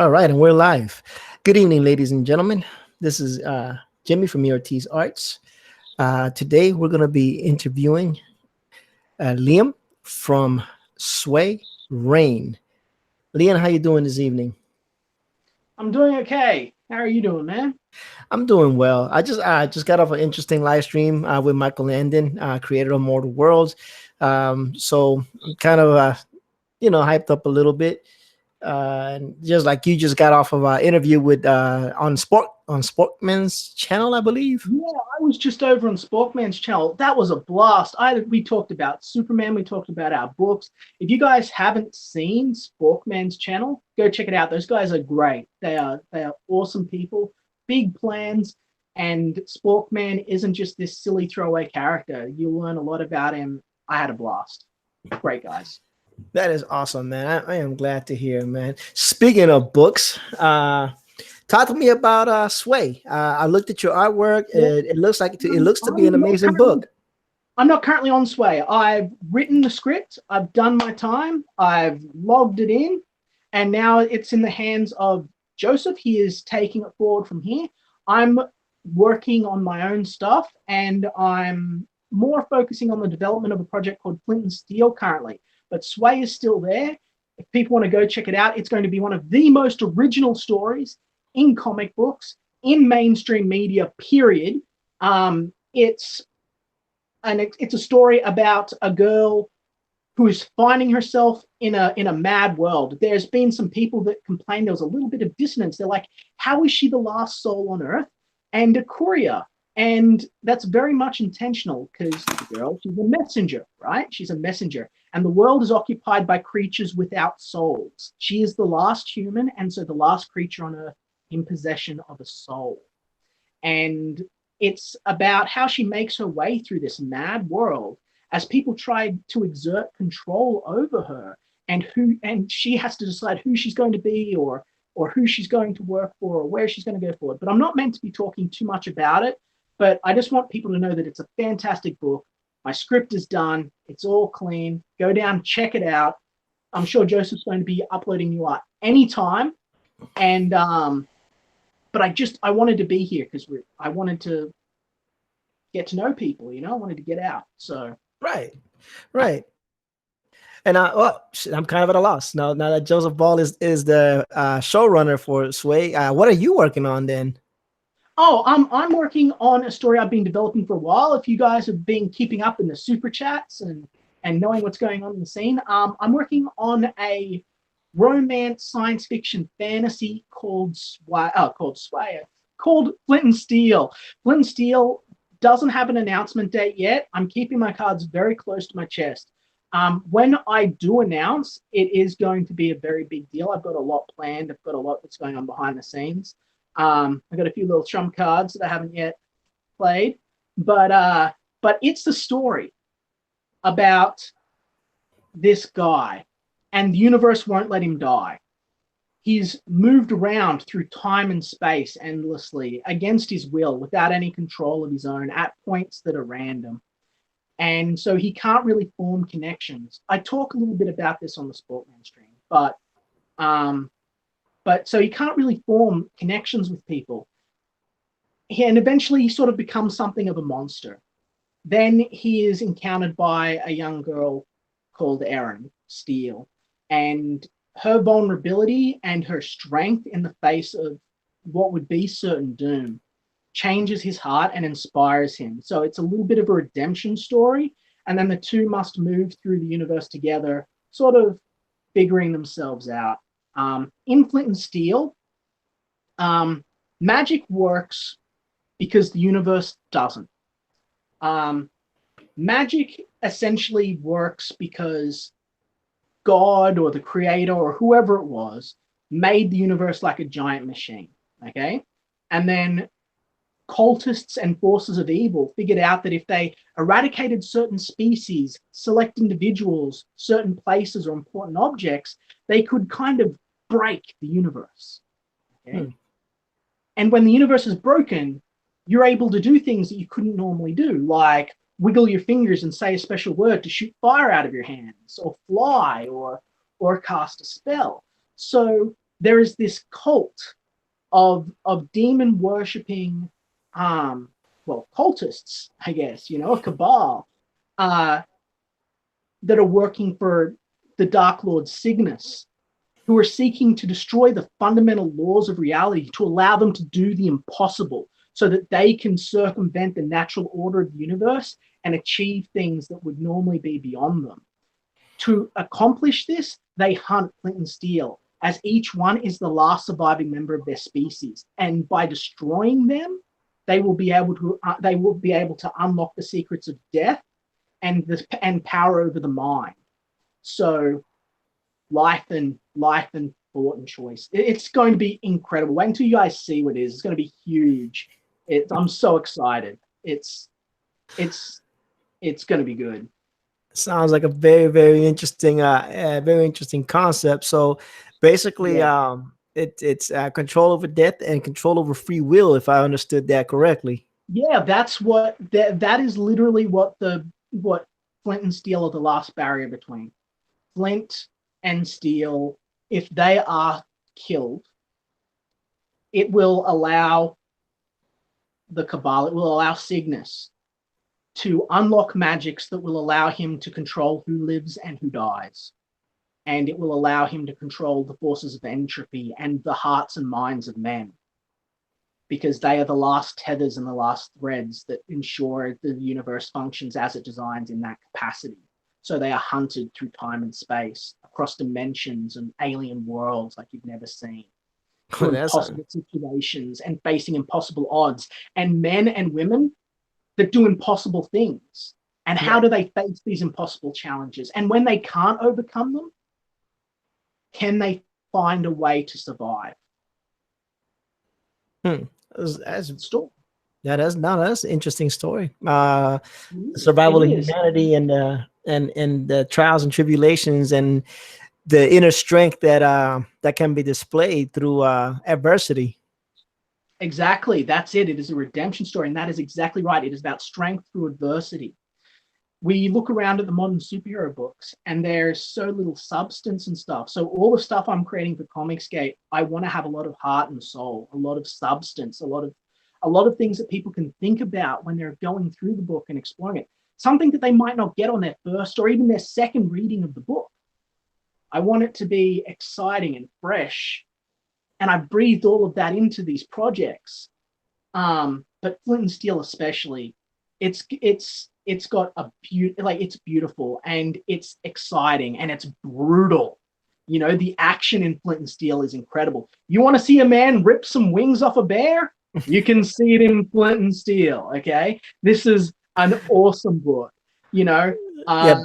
All right, and we're live. Good evening, ladies and gentlemen. This is Jimmy from ERT's Arts. Today, we're going to be interviewing Liam from Sway Rain. Liam, how you doing this evening? I'm doing okay. How are you doing, man? I'm doing well. I just got off an interesting live stream with Michael Endon, creator of Mortal Worlds. So I'm kind of hyped up a little bit. And just like you just got off of an interview with on Sportman's channel, I believe. Yeah, I was just over on Sporkman's channel. That was a blast. We talked about Superman. We talked about our books. If you guys haven't seen Sporkman's channel, go check it out. Those guys are great. They are awesome people, big plans, and Sporkman isn't just this silly throwaway character. You'll learn a lot about him. I had a blast. Great guys. That is awesome, man. I am glad to hear, man. Speaking of books, talk to me about Sway. I looked at your artwork. Well, It looks like it looks to be an I'm not amazing currently book. I'm not currently on Sway. I've written the script, I've done my time, I've logged it in, and now it's in the hands of Joseph. He is taking it forward from here. I'm working on my own stuff, and I'm more focusing on the development of a project called Flint and Steel currently. But Sway is still there. If people want to go check it out, it's going to be one of the most original stories in comic books, in mainstream media, period. It's a story about a girl who is finding herself in a mad world. There's been some people that complained there was a little bit of dissonance. They're like, how is she the last soul on Earth and a courier? And that's very much intentional because the girl, she's a messenger, right? She's a messenger. And the world is occupied by creatures without souls. She is the last human, and so the last creature on Earth in possession of a soul. And it's about how she makes her way through this mad world as people try to exert control over her, and she has to decide who she's going to be, or who she's going to work for, or where she's going to go forward. But I'm not meant to be talking too much about it, but I just want people to know that it's a fantastic book. My script is done, it's all clean. Go down, check it out. I'm sure Joseph's going to be uploading new art anytime. And but I wanted to be here because I wanted to get to know people. I wanted to get out. So Right, right. And I'm kind of at a loss now that Joseph Ball is the showrunner for Sway. What are you working on then? I'm working on a story I've been developing for a while. If you guys have been keeping up in the super chats and knowing what's going on in the scene, I'm working on a romance science fiction fantasy called Flint and Steel. Flint and Steel doesn't have an announcement date yet. I'm keeping my cards very close to my chest. When I do announce, it is going to be a very big deal. I've got a lot planned. I've got a lot that's going on behind the scenes. I've got a few little trump cards that I haven't yet played, but it's the story about this guy, and the universe won't let him die. He's moved around through time and space endlessly against his will, without any control of his own, at points that are random. And so he can't really form connections. I talk a little bit about this on the Sportman stream, um, but so he can't really form connections with people. And eventually he sort of becomes something of a monster. Then he is encountered by a young girl called Erin Steele, and her vulnerability and her strength in the face of what would be certain doom changes his heart and inspires him. So it's a little bit of a redemption story, and then the two must move through the universe together, sort of figuring themselves out. In Flint and Steel, magic works because the universe doesn't. Um, Magic essentially works because God or the creator or whoever it was made the universe like a giant machine. Okay. And then cultists and forces of evil figured out that if they eradicated certain species, select individuals, certain places, or important objects, they could kind of break the universe. Okay. Hmm. And when the universe is broken, you're able to do things that you couldn't normally do, like wiggle your fingers and say a special word to shoot fire out of your hands, or fly, or cast a spell. So there is this cult of demon worshipping, well, cultists, I guess, a cabal, uh, that are working for the Dark Lord Cygnus, who are seeking to destroy the fundamental laws of reality to allow them to do the impossible so that they can circumvent the natural order of the universe and achieve things that would normally be beyond them. To accomplish this, they hunt Flint and Steel, as each one is the last surviving member of their species. And by destroying them, they will be able to unlock the secrets of death and power over the mind. So life and thought and choice. It's going to be incredible. Wait until you guys see what it is. It's going to be huge. I'm so excited. It's going to be good. Sounds like a very, very interesting concept. So basically, Yeah, it's control over death and control over free will, if I understood that correctly. yeah. That is literally what Flint and Steel are the last barrier between. Flint and Steel, if they are killed, it will allow the Cabal, it will allow Cygnus to unlock magics that will allow him to control who lives and who dies. And it will allow him to control the forces of entropy and the hearts and minds of men, because they are the last tethers and the last threads that ensure the universe functions as it designs in that capacity. So they are hunted through time and space, across dimensions and alien worlds like you've never seen, to That's impossible situations and facing impossible odds, and men and women that do impossible things. And how right. do they face these impossible challenges? And when they can't overcome them, can they find a way to survive? Hmm. That's Story. yeah, that's an interesting story. The It survival of is. humanity and the trials and tribulations and the inner strength that can be displayed through adversity. Exactly. That's it. It is a redemption story. And that is exactly right. It is about strength through adversity. We look around at the modern superhero books and there's so little substance and stuff. So all the stuff I'm creating for Comicsgate, I want to have a lot of heart and soul, a lot of substance, a lot of things that people can think about when they're going through the book and exploring it. Something that they might not get on their first or even their second reading of the book. I want it to be exciting and fresh. And I've breathed all of that into these projects. But Flint and Steel especially, it's got it's beautiful and it's exciting and it's brutal. The action in Flint and Steel is incredible. You want to see a man rip some wings off a bear? You can see it in Flint and Steel. Okay, this is an awesome book. You know, uh,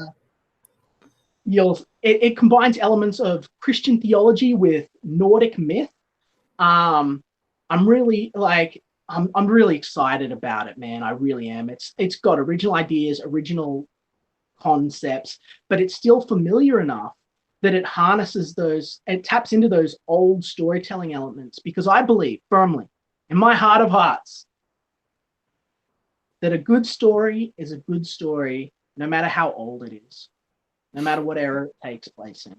Yeah, it combines elements of Christian theology with Nordic myth. um I'm really I'm really excited about it, man. I really am. It's got original ideas, original concepts, but it's still familiar enough that it taps into those old storytelling elements, because I believe firmly in my heart of hearts that a good story is a good story no matter how old it is, no matter what era it takes place in.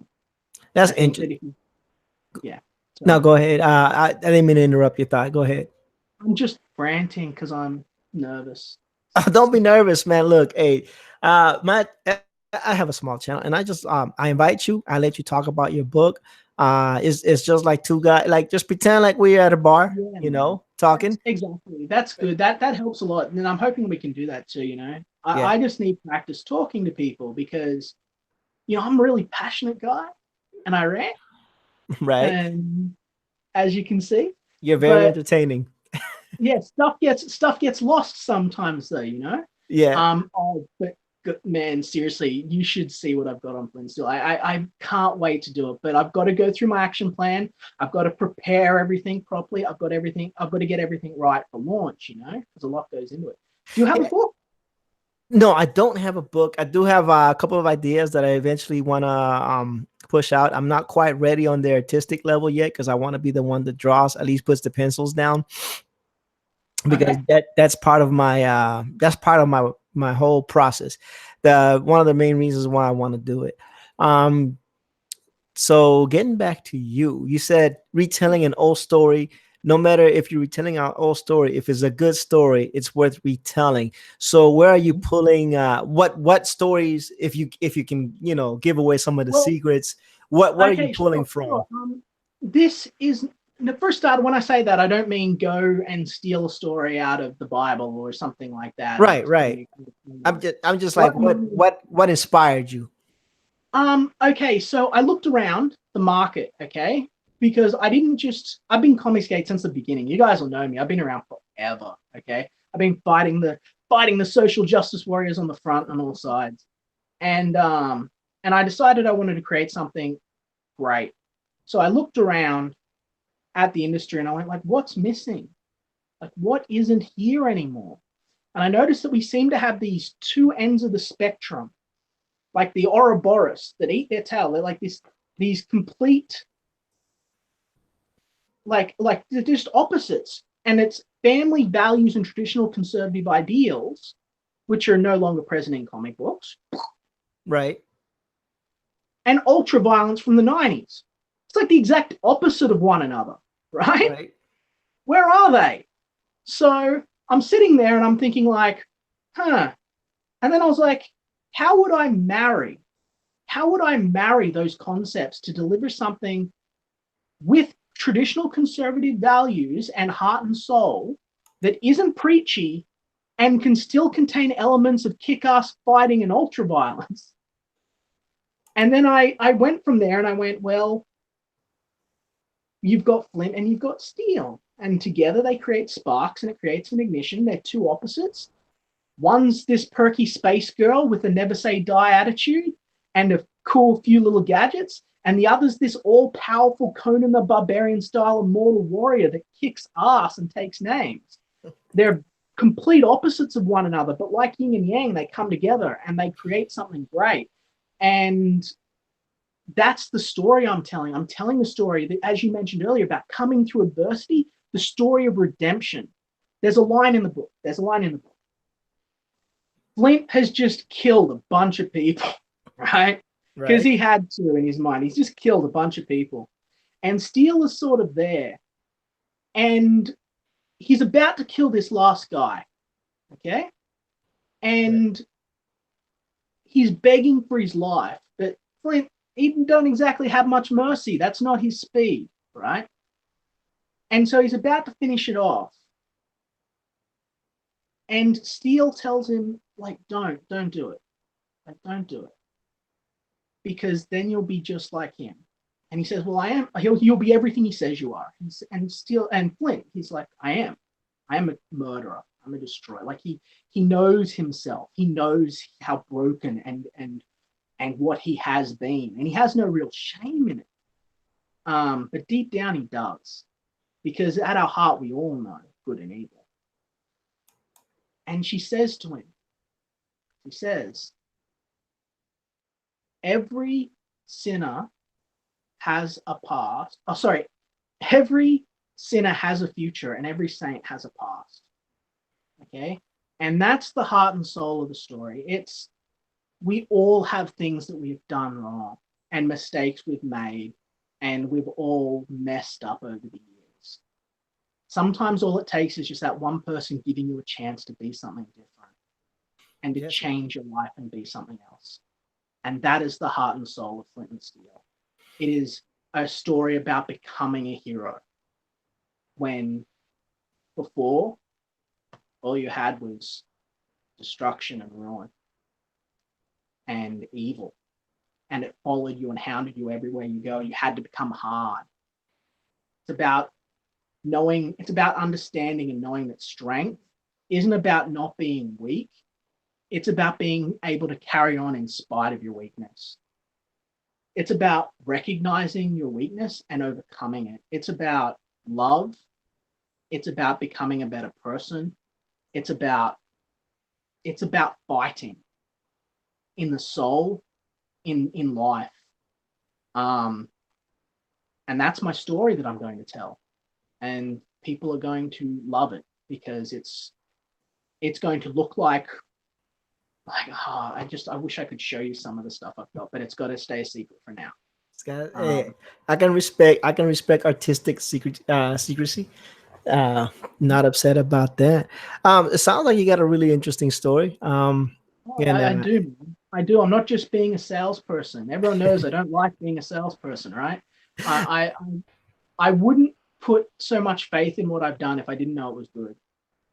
that's I think interesting. that if you, yeah, No, sorry. go ahead. I didn't mean to interrupt your thought. Go ahead. I'm just ranting because I'm nervous. Don't be nervous, man. Look, hey, I have a small channel, and I invite you. I let you talk about your book. It's just like two guys, like just pretend like we're at a bar, Yeah, man. talking. That's exactly. That's good. That helps a lot. And I'm hoping we can do that too. Yeah, I just need practice talking to people because, I'm a really passionate guy and I rant, right. and as you can see. You're very But entertaining. yeah, stuff gets lost sometimes though. Yeah, But man, seriously, you should see what I've got on Flint Steel. I can't wait to do it, but I've got to go through my action plan. I've got to prepare everything properly. I've got to get everything right for launch, because a lot goes into it. Do you have a yeah. book? No, I don't have a book. I do have a couple of ideas that I eventually want to push out. I'm not quite ready on the artistic level yet because I want to be the one that draws, at least puts the pencils down, because Okay. that's part of my whole process. The one of the main reasons why I want to do it. Um, So getting back to you, you said retelling an old story. No matter if you're retelling an old story, if it's a good story, it's worth retelling. So where are you pulling? What stories? If you can, give away some of the Well, secrets. What are you okay, pulling sure, from? sure. This is the first start. When I say that, I don't mean go and steal a story out of the Bible or something like that. Right, right. I'm just What like, I what mean, what what inspired you? okay, so I looked around the market, okay, because I didn't just, I've been comic skate since the beginning. You guys will know me. I've been around forever, okay. I've been fighting the social justice warriors on the front on all sides, and um, and I decided I wanted to create something great. So I looked around at the industry and I went like, what's missing? Like, what isn't here anymore? And I noticed that we seem to have these two ends of the spectrum, like the Ouroboros that eat their tail. They're like these complete, like they're just opposites. And it's family values and traditional conservative ideals, which are no longer present in comic books, Right, and ultra violence from the 90s. It's like the exact opposite of one another, right? right, Where are they? So I'm sitting there and I'm thinking like, huh. And then I was like, how would I marry? How would I marry those concepts to deliver something with traditional conservative values and heart and soul that isn't preachy and can still contain elements of kick-ass fighting and ultra violence? And then I went from there and I went, well, you've got Flint and you've got Steel. And together they create sparks and it creates an ignition. They're two opposites. One's this perky space girl with a never say die attitude and a cool few little gadgets, and the other's this all powerful Conan the Barbarian style immortal warrior that kicks ass and takes names. They're complete opposites of one another, but like yin and yang, they come together and they create something great. And that's the story I'm telling. I'm telling the story that, as you mentioned earlier, about coming through adversity, the story of redemption. There's a line in the book. There's a line in the book. Flint has just killed a bunch of people, right? Because right. he had to in his mind. He's just killed a bunch of people. And Steele is sort of there. And he's about to kill this last guy, okay? Right. And he's begging for his life. But Flint, he don't exactly have much mercy. That's not his speed, right? And so he's about to finish it off. And Steele tells him, like, don't do it. Like, don't do it. Because then you'll be just like him. And he says, well, I am. You'll be everything he says you are. And Steele and Flint, he's like, I am. I am a murderer. I'm a destroyer. Like he knows himself. He knows how broken and what he has been, and he has no real shame in it. But deep down, he does, because at our heart, we all know good and evil. And she says to him, she says, every sinner has a past. Oh, sorry. Every sinner has a future and every saint has a past. Okay. And that's the heart and soul of the story. It's, we all have things that we've done wrong and mistakes we've made, and we've all messed up over the years. Sometimes all it takes is just that one person giving you a chance to be something different and to Yes. change your life and be something else. And that is the heart and soul of Flint and Steel. It is a story about becoming a hero when before all you had was destruction and ruin and evil. And it followed you and hounded you everywhere you go. You had to become hard. It's about knowing, it's about understanding and knowing that strength isn't about not being weak. It's about being able to carry on in spite of your weakness. It's about recognizing your weakness and overcoming it. It's about love. It's about becoming a better person. It's about it's about fighting in the soul, in life. Um, and that's my story that I'm going to tell. And people are going to love it because it's going to look like oh, I wish I could show you some of the stuff I've got, but it's got to stay a secret for now. Hey, Um, I can respect artistic secrecy. Uh, Not upset about that. It sounds like you got a really interesting story. And I do, man. I do. I'm not just being a salesperson. Everyone knows I don't like being a salesperson, right? I wouldn't put so much faith in what I've done if I didn't know it was good.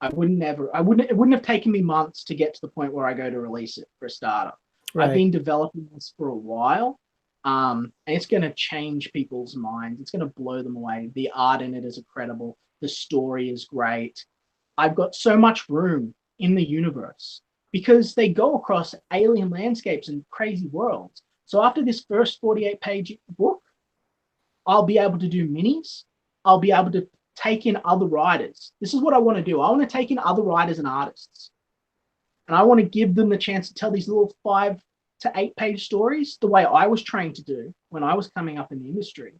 I wouldn't, it wouldn't have taken me months to get to the point where I go to release it for a startup. I've right, been developing this for a while, and it's going to change people's minds. It's going to blow them away. The art in it is incredible. The story is great. I've got so much room in the universe because they go across alien landscapes and crazy worlds. So after this first 48-page book, I'll be able to do minis. I'll be able to take in other writers. This is what I want to do. I want to take in other writers and artists. And I want to give them the chance to tell these little 5 to 8 page stories the way I was trained to do when I was coming up in the industry.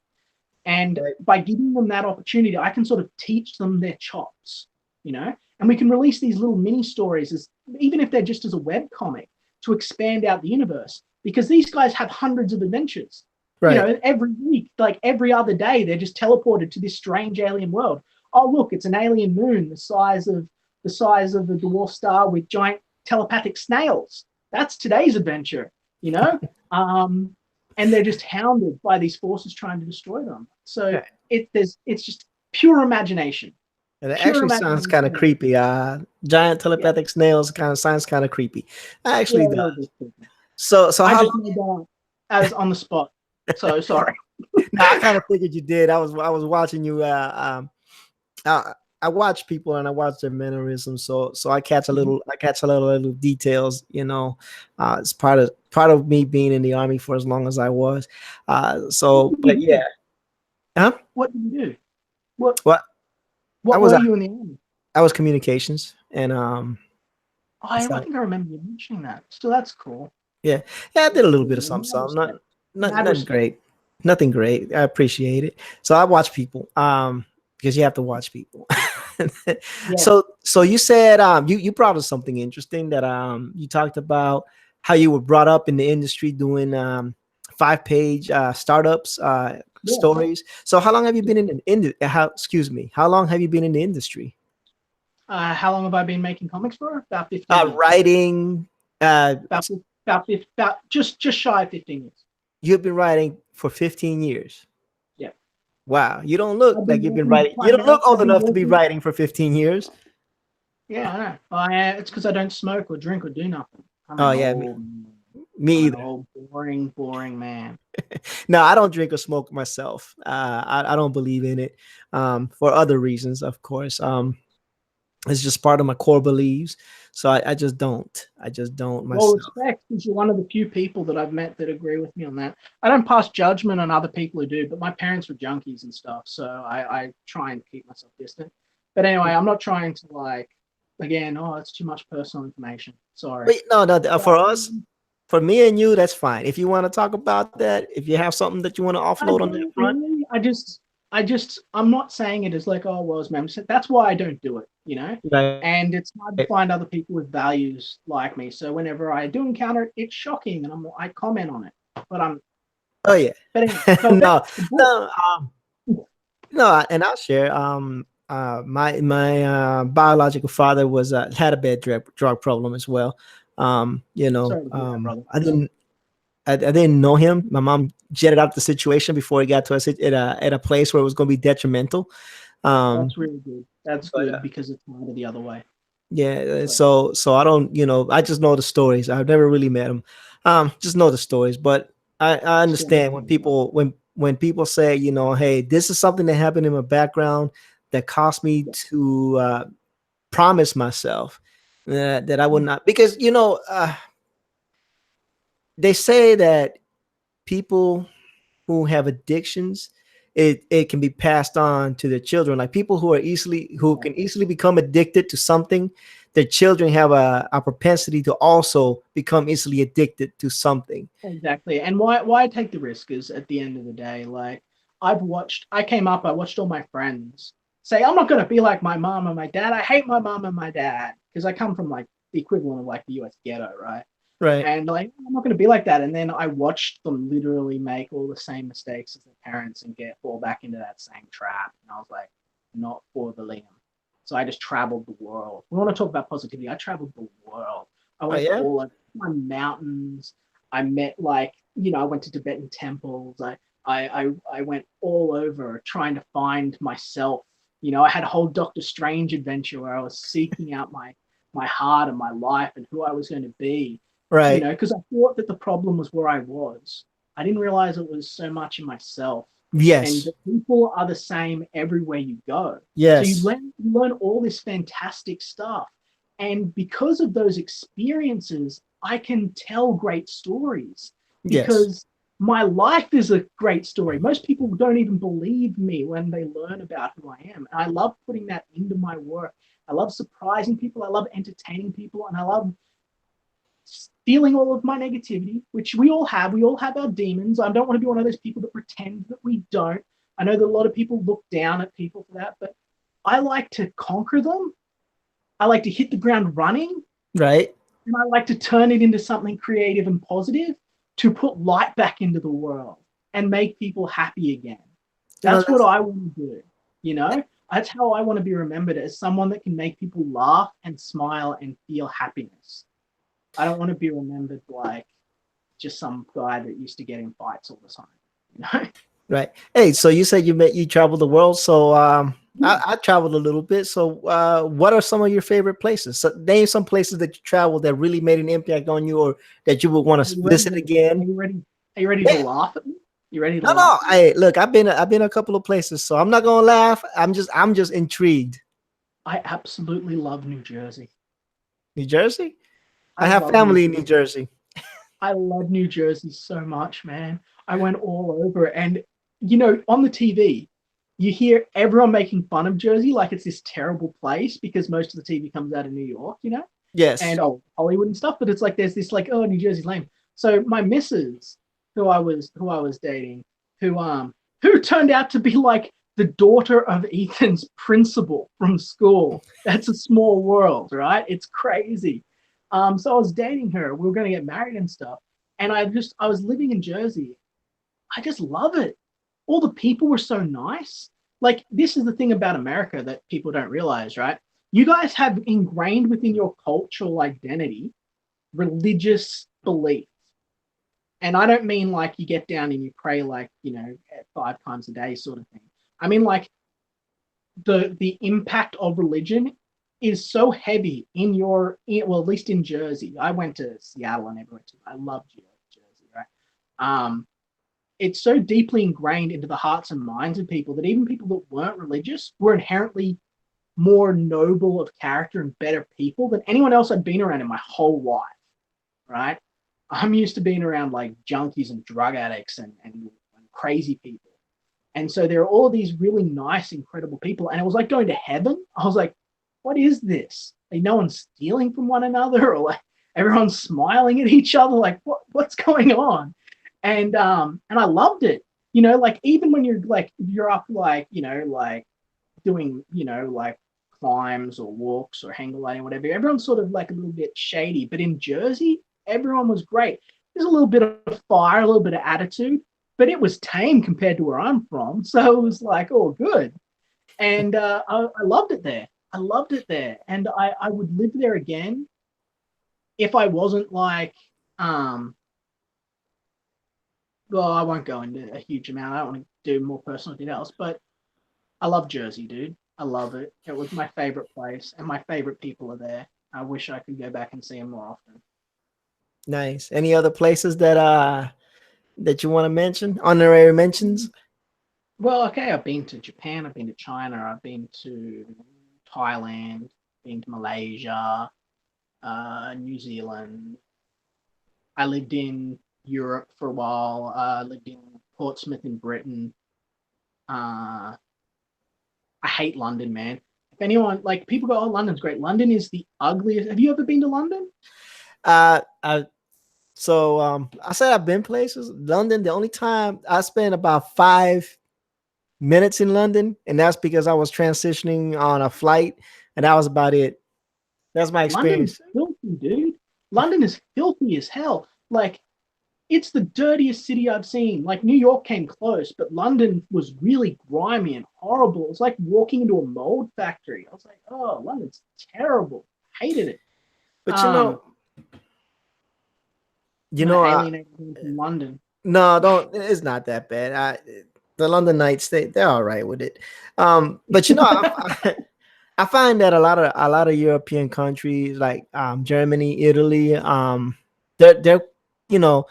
And right, by giving them that opportunity, I can sort of teach them their chops, you know, and we can release these little mini stories as even if they're just as a web comic to expand out the universe because these guys have hundreds of adventures. You right. know, every week, like every other day, they're just teleported to this strange alien world. Oh, look, it's an alien moon the size of a dwarf star with giant telepathic snails. That's today's adventure, you know? Um, and they're just hounded by these forces trying to destroy them. So Yeah. it's just pure imagination, And it pure actually sounds kind of imagination. creepy. Giant Yeah, telepathic snails kind of sounds kind of creepy. It yeah, actually a does. little bit. So I how just long? made that as on the spot. So sorry. No, I kind of figured you did. I was watching you. I watch people and I watch their mannerisms, so I catch a little details. It's part of me being in the army for as long as I was. What So, did but you yeah, do? huh? What did you do? What What I what was were you in the army? I was communications and I so think I remember you mentioning that. So that's cool. yeah, yeah, I did That's a little cool, bit of man. something, Mad something, respect. Mad nothing respect. great, nothing great. I appreciate it. So I watch people, because you have to watch people. Yeah. So you said, you brought us something interesting that you talked about how you were brought up in the industry doing 5 page startups Yeah. stories. So how long have you Yeah. been how excuse me, how long have you been in the industry? How long have I been making comics for? About 15 years. Writing. Uh, About just shy of 15 years. you've been writing for 15 years. Yeah. Wow, you don't look I've like been you've been working writing. You don't primarily. look old I've been enough to be working. writing for 15 years. Yeah, I know. It's because I don't smoke or drink or do nothing. Oh yeah, me I'm an either. old, boring man. No, I don't drink or smoke myself. I don't believe in it, for other reasons, of course. It's just part of my core beliefs. So I just don't. I just don't Well, myself. respect, because you're one of the few people that I've met that agree with me on that. I don't pass judgment on other people who do, but my parents were junkies and stuff, so I try and keep myself distant. But anyway, I'm not trying to again, oh, it's too much personal information. Sorry. But no, no. But For us, for me and you, that's fine. If you want to talk about that, if you have something that you want to I offload on that don't front, really. I'm not saying it as like, oh, well, it's man. That's why I don't do it, you know? right? And it's hard to find other people with values like me. So whenever I do encounter it, it's shocking and I comment on it. But Oh yeah. but anyway, so back No, to the book. no. No, and I'll share. My biological father was had a bad drug problem as well. Sorry to hear that, brother. I didn't know him. My mom jetted out the situation before he got to us at a place where it was going to be detrimental. Um, That's really good. That's but good because it's harder the other way. yeah, So so I don't, I just know the stories. I've never really met him. Just know the stories, but I sorry to understand when hear that, brother. people say, hey, this is something that happened in my background that caused me Yeah. to promise myself that I would not, because they say that people who have addictions, it can be passed on to their children. Like people who can Exactly. easily become addicted to something, their children have a propensity to also become easily addicted to something. Exactly. And why I take the risk is at the end of the day, like I watched all my friends say, I'm not gonna be like my mom and my dad. I hate my mom and my dad. Because I come from like the equivalent of like the US ghetto, right? Right. And like, I'm not going to be like that. And then I watched them literally make all the same mistakes as their parents and get fall back into that same trap. And I was like, not for the Liam. So I just traveled the world. We want to talk about positivity. I traveled the world. I Oh went yeah. all over my mountains. I met like, I went to Tibetan temples. I went all over trying to find myself. I had a whole Doctor Strange adventure where I was seeking out my heart and my life and who I was going to be, Right. because I thought that the problem was where I was. I didn't realize it was so much in myself. And Yes. the people are the same everywhere you go. So you Yes. learn all this fantastic stuff. And because of those experiences, I can tell great stories Yes. because my life is a great story. Most people don't even believe me when they learn about who I am. And I love putting that into my work. I love surprising people. I love entertaining people. And I love feeling all of my negativity, which we all have. We all have our demons. I don't want to be one of those people that pretend that we don't. I know that a lot of people look down at people for that, but I like to conquer them. I like to hit the ground running, Right. and I like to turn it into something creative and positive to put light back into the world and make people happy again. You know That's what that's I want to do. You know, that's how I want to be remembered, as someone that can make people laugh and smile and feel happiness. I don't want to be remembered like just some guy that used to get in fights all the time. You right. Hey, so you said you traveled the world. So know? I traveled a little bit. So what are some of your favorite places? So name some places that you traveled that really made an impact on you, or that you would want Are to you ready visit to? Are again. you ready? Are you ready to Yeah. laugh at me? You ready to No, laugh no. at me? Hey, look, I've been a couple of places, so I'm not gonna laugh. I'm just intrigued. I absolutely love New Jersey. New Jersey. I I have love New family in New Jersey. Jersey. I love New Jersey so much, man. I went all over it. And, on the TV, you hear everyone making fun of Jersey like it's this terrible place because most of the TV comes out of New York, Yes. and Hollywood and stuff. But it's like there's this like, oh, New Jersey's lame. So my missus, who I was dating, who turned out to be like the daughter of Ethan's principal from school. That's a small world, right? It's crazy. So I was dating her. We were going to get married and stuff. And I was living in Jersey. I just love it. All the people were so nice. Like, this is the thing about America that people don't realize, right? You guys have ingrained within your cultural identity religious beliefs. And I don't mean like you get down and you pray like, 5 times a day sort of thing. I mean like the impact of religion is so heavy well, at least in Jersey. I went to Seattle and everywhere too. I love Jersey, right? It's so deeply ingrained into the hearts and minds of people that even people that weren't religious were inherently more noble of character and better people than anyone else I'd been around in my whole life, right? I'm used to being around like junkies and drug addicts and crazy people. And so there are all these really nice, incredible people. And it was like going to heaven. I was like, what is this? Like, no one's stealing from one another, or like everyone's smiling at each other. Like, what's going on? And I loved it. Like even when you're up like doing, like climbs or walks or hang gliding, whatever, everyone's sort of like a little bit shady. But in Jersey, everyone was great. There's a little bit of fire, a little bit of attitude, but it was tame compared to where I'm from. So it was like, oh, good. And I loved it there. I loved it there. And I would live there again if I wasn't like, well, I won't go into a huge amount. I don't want to do more personal details, but I love Jersey, dude. I love it. It was my favorite place, and my favorite people are there. I wish I could go back and see them more often. Nice. Any other places that you want to mention? Honorary mentions? Well, okay, I've been to Japan, I've been to China, I've been to Thailand, been to Malaysia, New Zealand. I lived in Europe for a while. I lived in Portsmouth in Britain. Uh, I hate London, man. If anyone like people go, oh, London's great. London is the ugliest. Have you ever been to London? I So I said I've been places. London, the only time I spent about 5 minutes in London, and that's because I was transitioning on a flight, and that was about it. That's my London's experience. filthy, dude. London is filthy as hell. Like, it's the dirtiest city I've seen. Like, New York came close, but London was really grimy and horrible. It was like walking into a mold factory. I was like, oh, London's terrible. Hated it. But Um, you I'm gonna know, alienate everyone from London. no, don't. It's not that bad. The London Knights, they're all right with it. But I find that a lot of European countries like Germany, Italy, they're you know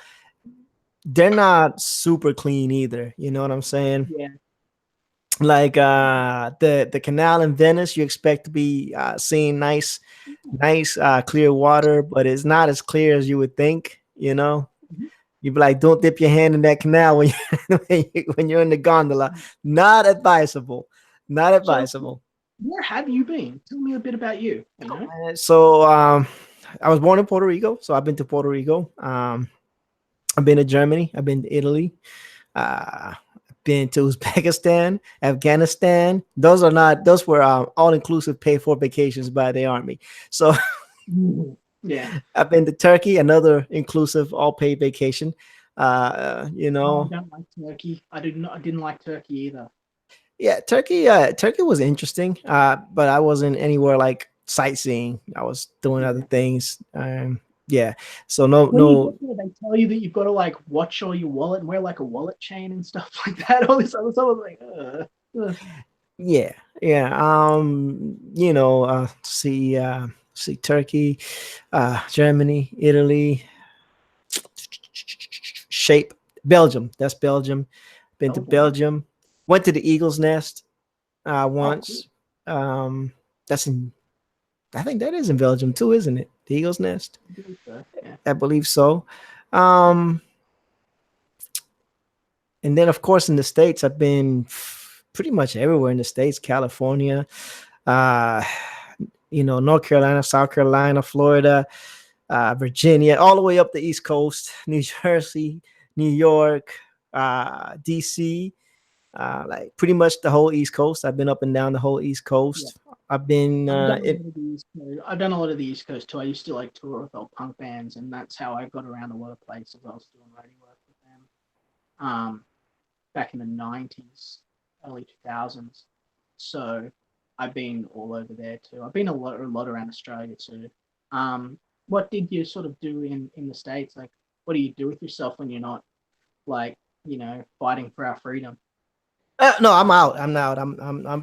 they're not super clean either. You know what I'm saying? Yeah. Like the canal in Venice, you expect to be seeing nice clear water, but it's not as clear as you would think. You'd be like, don't dip your hand in that canal when you're in the gondola. Not advisable. Not So, advisable. where have you been? Tell me a bit about you. You know. So I was born in Puerto Rico, so I've been to Puerto Rico. I've been to Germany. I've been to Italy. Been to Uzbekistan, Afghanistan. Those were all inclusive paid for vacations by the army. So Yeah. I've been to Turkey, another inclusive all paid vacation. Oh, I don't like Turkey. I didn't like Turkey either. Yeah, Turkey was interesting, but I wasn't anywhere like sightseeing. I was doing other Yeah. things. Yeah, so no, When you get no, there, they tell you that you've got to like watch all your wallet and wear like a wallet chain and stuff like that. All this other stuff. I was like, yeah, yeah. See Turkey, Germany, Italy, shape Belgium. That's Belgium. Been to Belgium. Belgium. Went to the Eagle's Nest Oh, cool. once. That's in. I think that is in Belgium too, isn't it? The Eagle's Nest. I believe so. Yeah. I believe so. Um, and then of course in the States, I've been pretty much everywhere in the States. California, uh, North Carolina, South Carolina, Florida, Virginia, all the way up the East Coast, New Jersey, New York, DC, like pretty much the whole East Coast. I've been up and down the whole East Yeah. Coast. I've been I've done a lot of the East Coast. I've done a lot of the East Coast too. I used to like tour with old punk bands, and that's how I got around a lot of places. I was doing roadie work with them. Back in the '90s, early 2000s. So I've been all over there too. I've been a lot around Australia too. What did you sort of do in the States? Like, what do you do with yourself when you're not like fighting for our freedom? no, I'm out. I'm out.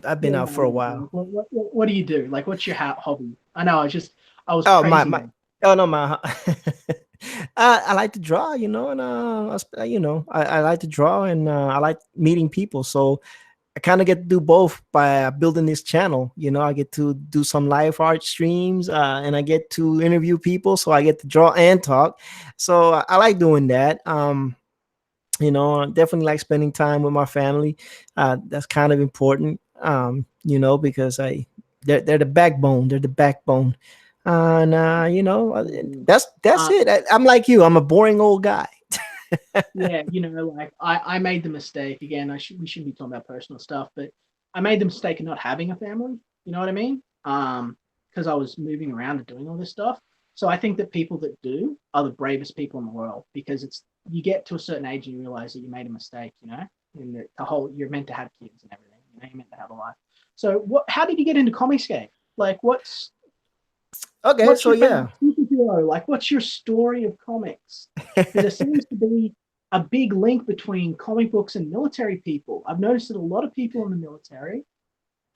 I've been Yeah, out no, for a no, no. while. What do you do? Like, what's your hobby? I know. I was Oh my praising my. them. Oh no, my. I like to draw, and I like to draw, and I like meeting people. So I kind of get to do both by building this channel. I get to do some live art streams, and I get to interview people. So I get to draw and talk. So I like doing that. I definitely like spending time with my family. That's kind of important, because they're the backbone. They're the backbone. And that's Uh, it. I'm like you. I'm a boring old guy. yeah, like I made the mistake again. We shouldn't be talking about personal stuff, but I made the mistake of not having a family. You know what I mean? Because I was moving around and doing all this stuff. So I think that people that do are the bravest people in the world because it's you get to a certain age and you realize that you made a mistake. And the whole you're meant to have kids and everything. You're meant to have a life. So what? How did you get into Comicscape? Like, Okay, what's so your yeah. favorite superhero? Like, what's your story of comics? Because there seems to be a big link between comic books and military people. I've noticed that a lot of people in the military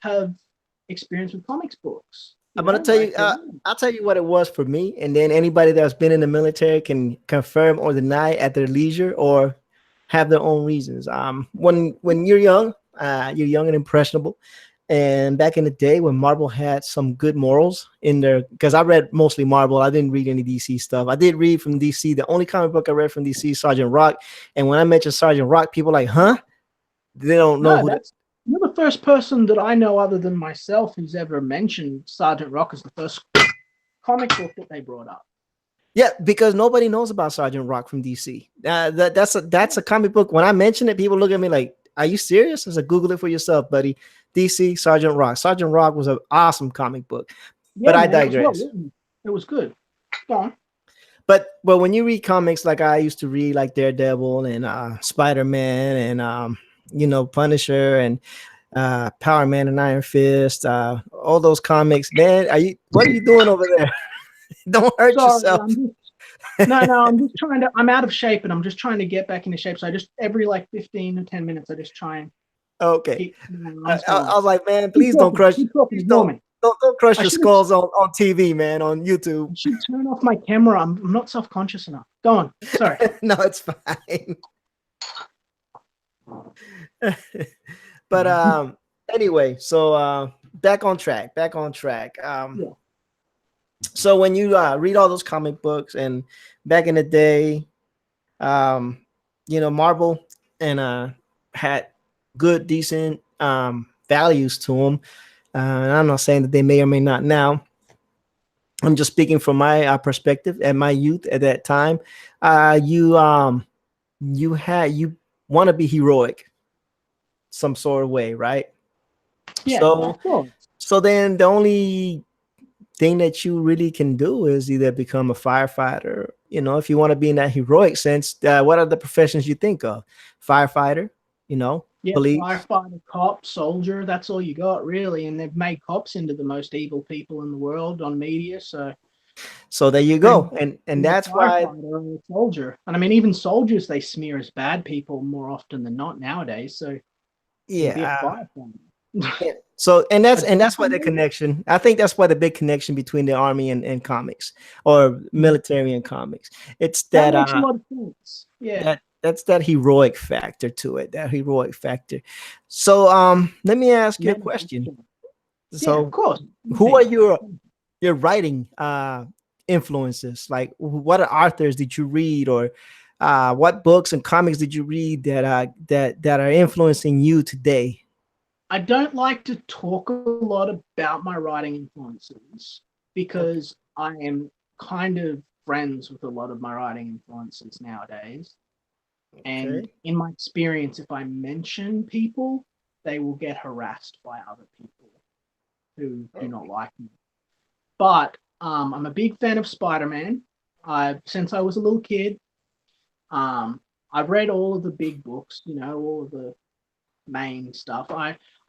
have experience with comics books. I'm gonna tell Like you. I'll tell you what it was for me, and then anybody that's been in the military can confirm or deny at their leisure or have their own reasons. When you're young and impressionable, and back in the day when Marvel had some good morals in there, because I read mostly Marvel, I didn't read any DC stuff. I did read from DC. The only comic book I read from DC is Sergeant Rock, and when I mention Sergeant Rock, people are like, huh? They don't know no, who. that's you're the first person that I know other than myself who's ever mentioned Sergeant Rock as the first comic book that they brought up. Yeah, because nobody knows about Sergeant Rock from DC. That's a comic book. When I mention it, people look at me like, "Are you serious?" I said, "Google it for yourself, buddy." DC Sergeant Rock. Sergeant Rock was an awesome comic book, but Yeah, I man, it was well digress. written. It was good. Go on. But when you read comics, like I used to read, like Daredevil and Spider Man and Punisher and Power Man and Iron Fist, all those comics, man. What are you doing over there? Don't hurt Sorry, yourself. no, I'm just trying to. I'm out of shape, and I'm just trying to get back into shape. So I just every like 15 or 10 minutes, I just try and Okay. keep my I, arms I, going. I was like, man, please don't crush. Keep talking, Please ignore me. don't crush I your should have. skulls on TV, man, on YouTube. I should turn off my camera. I'm not self conscious enough. Go on. Sorry. No, it's fine. But anyway, so back on track. Back on track. Yeah. So when you read all those comic books, and back in the day, um, Marvel and had good, decent values to them. And I'm not saying that they may or may not now. I'm just speaking from my perspective at my youth at that time. You want to be heroic some sort of way, right? Yeah. So Of course. so then the only thing that you really can do is either become a firefighter. If you want to be in that heroic sense, what are the professions you think of? Firefighter, Yeah. police. Firefighter, cop, soldier. That's all you got, really. And they've made cops into the most evil people in the world on media. So So there you pretty much go, and being a that's why. firefighter or a soldier. And I mean, even soldiers they smear as bad people more often than not nowadays. So you can be a Yeah. firefighter. Yeah. So and that's But and that's why the connection. I think that's why the big connection between the army and comics, or military and comics. It's that that makes a lot of sense. Yeah. that's that heroic factor to it. That heroic factor. So let me ask you a question. Manufacturing. Yeah, of So course. who are Anything. your writing influences? Like, what authors did you read, or what books and comics did you read that are influencing you today? I don't like to talk a lot about my writing influences Okay. because I am kind of friends with a lot of my writing influences nowadays. And Okay. in my experience, if I mention people, they will get harassed by other people who do not like me. But I'm a big fan of Spider Man. Since I was a little kid, um, I've read all of the big books, all of the main stuff.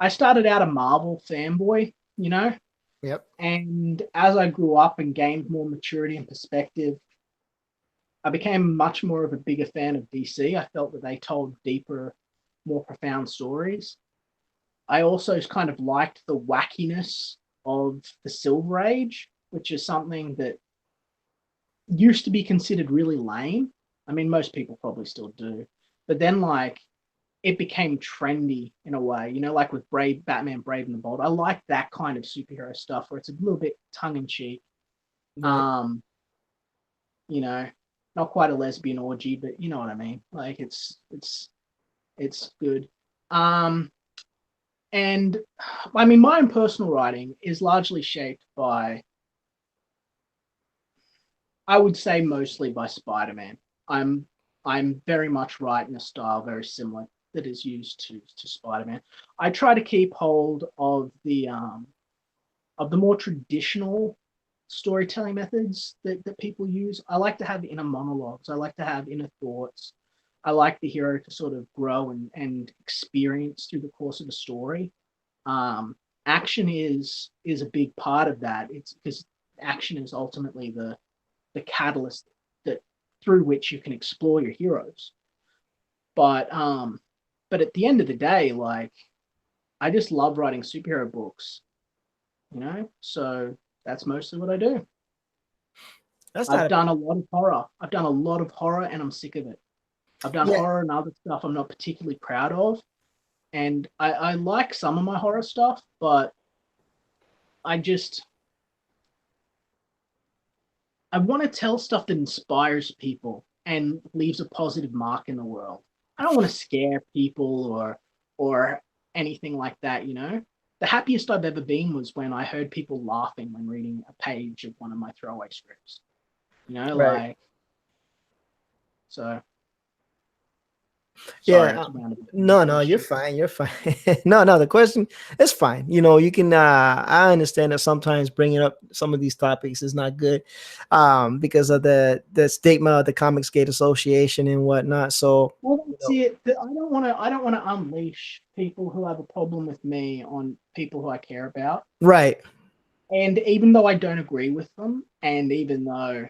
I started out a Marvel fanboy, Yep. and as I grew up and gained more maturity and perspective, I became much more of a bigger fan of DC. I felt that they told deeper, more profound stories. I also kind of liked the wackiness of the Silver Age, which is something that used to be considered really lame. I mean, most people probably still do. But then, like, it became trendy in a way, like with Brave Batman, Brave and the Bold. I like that kind of superhero stuff where it's a little bit tongue in cheek. Right. Um, you know, not quite a lesbian orgy, but you know what I mean. Like it's good. Um, and I mean, my own personal writing is largely shaped by, I would say, mostly by Spider-Man. I'm I'm very much write in a style very similar that is used to Spider-Man. I try to keep hold of the more traditional storytelling methods that people use. I like to have inner monologues. I like to have inner thoughts. I like the hero to sort of grow and experience through the course of the story. Um, Action is a big part of that. It's because action is ultimately the catalyst that through which you can explore your heroes. But but at the end of the day, like I just love writing superhero books, So that's mostly what I do. That's I've not a done a lot of horror. I've done a lot of horror and I'm sick of it. I've done yeah. horror and other stuff I'm not particularly proud of. And I like some of my horror stuff, but I just I want to tell stuff that inspires people and leaves a positive mark in the world. I don't want to scare people or anything like that. The happiest I've ever been was when I heard people laughing when reading a page of one of my throwaway scripts. Right. Like so Sorry, Yeah. it's a roundabout No, no, you're question. fine. You're fine. No, no, the question is fine. You can I understand that sometimes bringing up some of these topics is not good because of the stigma of the Comics Gate Association and whatnot. So, Well, you that's know, it. I don't want to. I don't want to unleash people who have a problem with me on people who I care about. right. And even though I don't agree with them, and even though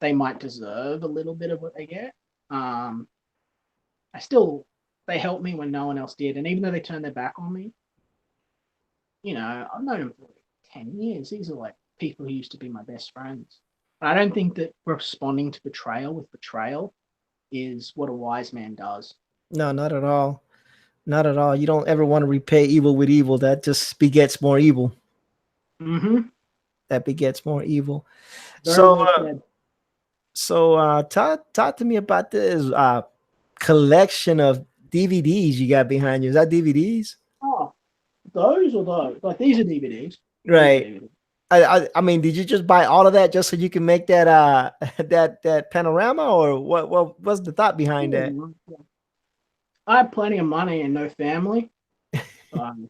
they might deserve a little bit of what they get, um, I still they helped me when no one else did. And even though they turned their back on me, I've known them for like 10 years. These are like people who used to be my best friends. I don't think that responding to betrayal with betrayal is what a wise man does. No, not at all. Not at all. You don't ever want to repay evil with evil. That just begets more evil. Mm-hmm. That begets more evil. Very So, well said. talk to me about this collection of DVDs you got behind you. Is that DVDs? Oh, those or those? Like these are DVDs. These are Right. DVDs. I mean, did you just buy all of that just so you can make that that panorama, or what was the thought behind that? Yeah. I have plenty of money and no family. So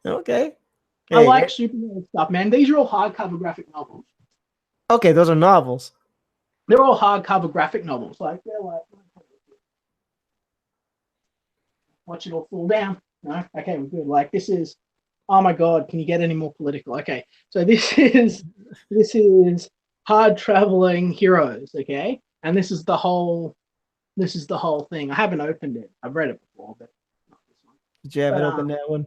Okay. I Hey, like superhero stuff, man. These are all hardcover graphic novels. okay, those are novels. They're all hardcover graphic novels. Like they're like watch it all fall down. No, okay, we're good. Like this is, oh my god, can you get any more political? Okay, so this is hard traveling heroes. Okay, and this is the whole thing. I haven't opened it. I've read it before, but not this one. Did you But haven't opened that one?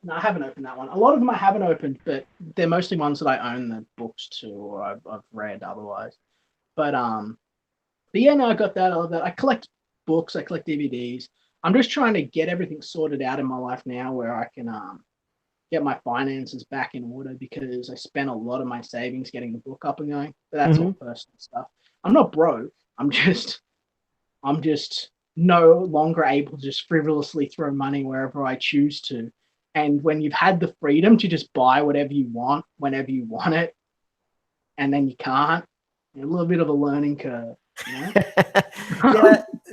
no, I haven't opened that one. A lot of them I haven't opened, but they're mostly ones that I own the books to or I've read otherwise. But but yeah, no, I got that. I love that. I collect books. I collect DVDs. I'm just trying to get everything sorted out in my life now, where I can get my finances back in order because I spent a lot of my savings getting the book up and going. But that's Hmm. all personal stuff. I'm not broke. I'm just no longer able to just frivolously throw money wherever I choose to. And when you've had the freedom to just buy whatever you want whenever you want it, and then you can't, a little bit of a learning curve, you know?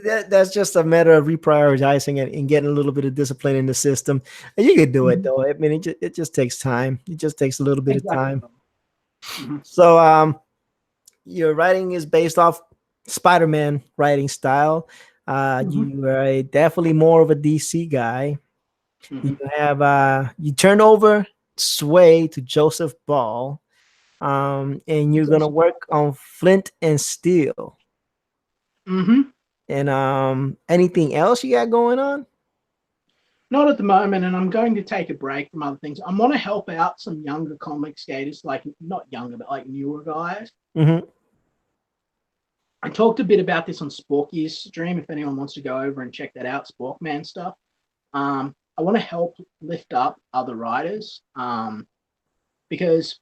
Yeah, that's just a matter of reprioritizing and getting a little bit of discipline in the system. And you can do it though. I mean, it just takes time. It just takes a little bit of Exactly. time. Mm-hmm. So, your writing is based off Spider-Man writing style. Mm-hmm. You are definitely more of a DC guy. You Mm-hmm. have you turn over sway to Joseph Ball, and you're gonna work on Flint and Steel. Mm-hmm. And anything else you got going on? Not at the moment, and I'm going to take a break from other things. I want to help out some younger comic skaters, like not younger, but like newer guys. Hmm. I talked a bit about this on Sporky's stream. If anyone wants to go over and check that out, Sporkman stuff. I want to help lift up other writers because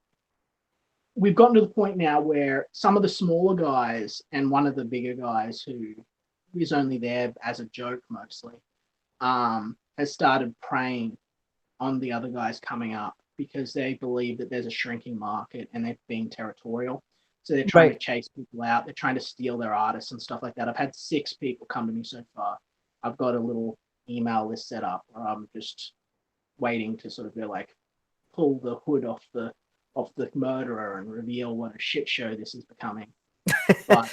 we've gotten to the point now where some of the smaller guys and one of the bigger guys who is only there as a joke mostly has started preying on the other guys coming up because they believe that there's a shrinking market and they're being territorial. So they're trying to Right. chase people out. They're trying to steal their artists and stuff like that. I've had 6 people come to me so far. I've got a little email list set up where I'm just waiting to sort of go like pull the hood off the murderer and reveal what a shit show this is becoming. But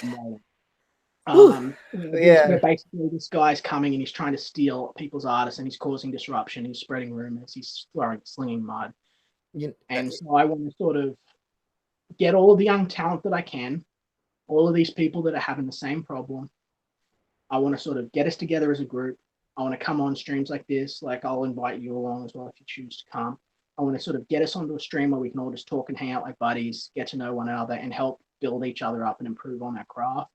Whew. where Yeah. basically this guy's coming and he's trying to steal people's artists and he's causing disruption. He's spreading rumors. He's slinging mud. You, And so I want to sort of get all of the young talent that I can, all of these people that are having the same problem. I want to sort of get us together as a group. I want to come on streams like this. Like I'll invite you along as well if you choose to come. I want to sort of get us onto a stream where we can all just talk and hang out like buddies, get to know one another, and help build each other up and improve on our craft.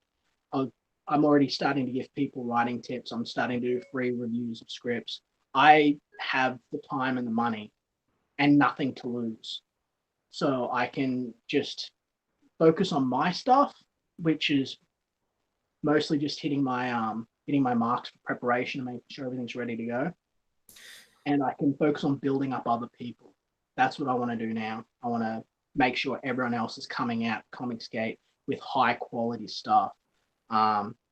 I- I'm already starting to give people writing tips. I'm starting to do free reviews of scripts. I have the time and the money and nothing to lose. So I can just focus on my stuff, which is mostly just hitting my marks for preparation and making sure everything's ready to go. And I can focus on building up other people. That's what I want to do now. I want to make sure everyone else is coming out Comicsgate with high quality stuff.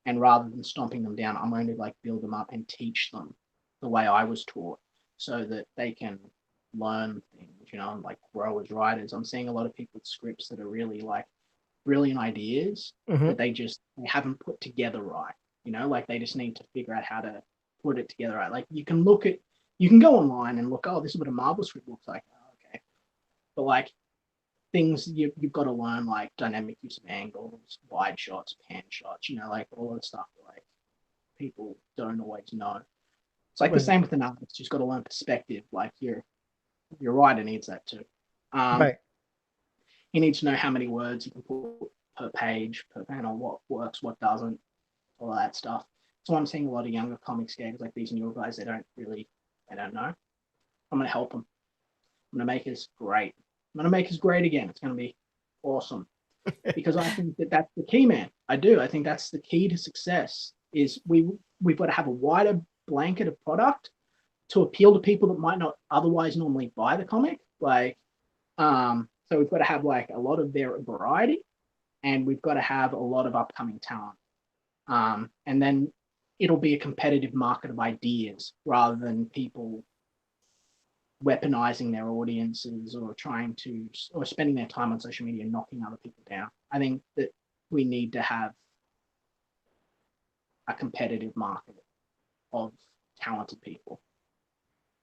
And rather than stomping them down, I'm going to like build them up and teach them the way I was taught so that they can learn things, and like grow as writers. I'm seeing a lot of people with scripts that are really like brilliant ideas Hmm. that they haven't put together right. Like they just need to figure out how to put it together right. Like you can go online and look, oh, this is what a Marvel script looks like. Oh, okay. But like things you've got to learn, like dynamic use of angles, wide shots, pan shots, like all of the stuff that like people don't always know. It's like the Right. same with an artist. You've got to learn perspective. Like your writer needs that too. Um, Right. he needs to know how many words you can put per page, per panel, what works, what doesn't, all that stuff. So I'm seeing a lot of younger comics games, like these newer guys. They don't know. I'm gonna help them. I'm gonna make us great. I'm gonna make us great again. It's gonna be awesome because I think that that's the key, man. I do. I think that's the key to success. Is we've got to have a wider blanket of product to appeal to people that might not otherwise normally buy the comic. So we've got to have like a lot of their variety, and we've got to have a lot of upcoming talent. And then it'll be a competitive market of ideas rather than people weaponizing their audiences or spending their time on social media knocking other people down. I think that we need to have a competitive market of talented people.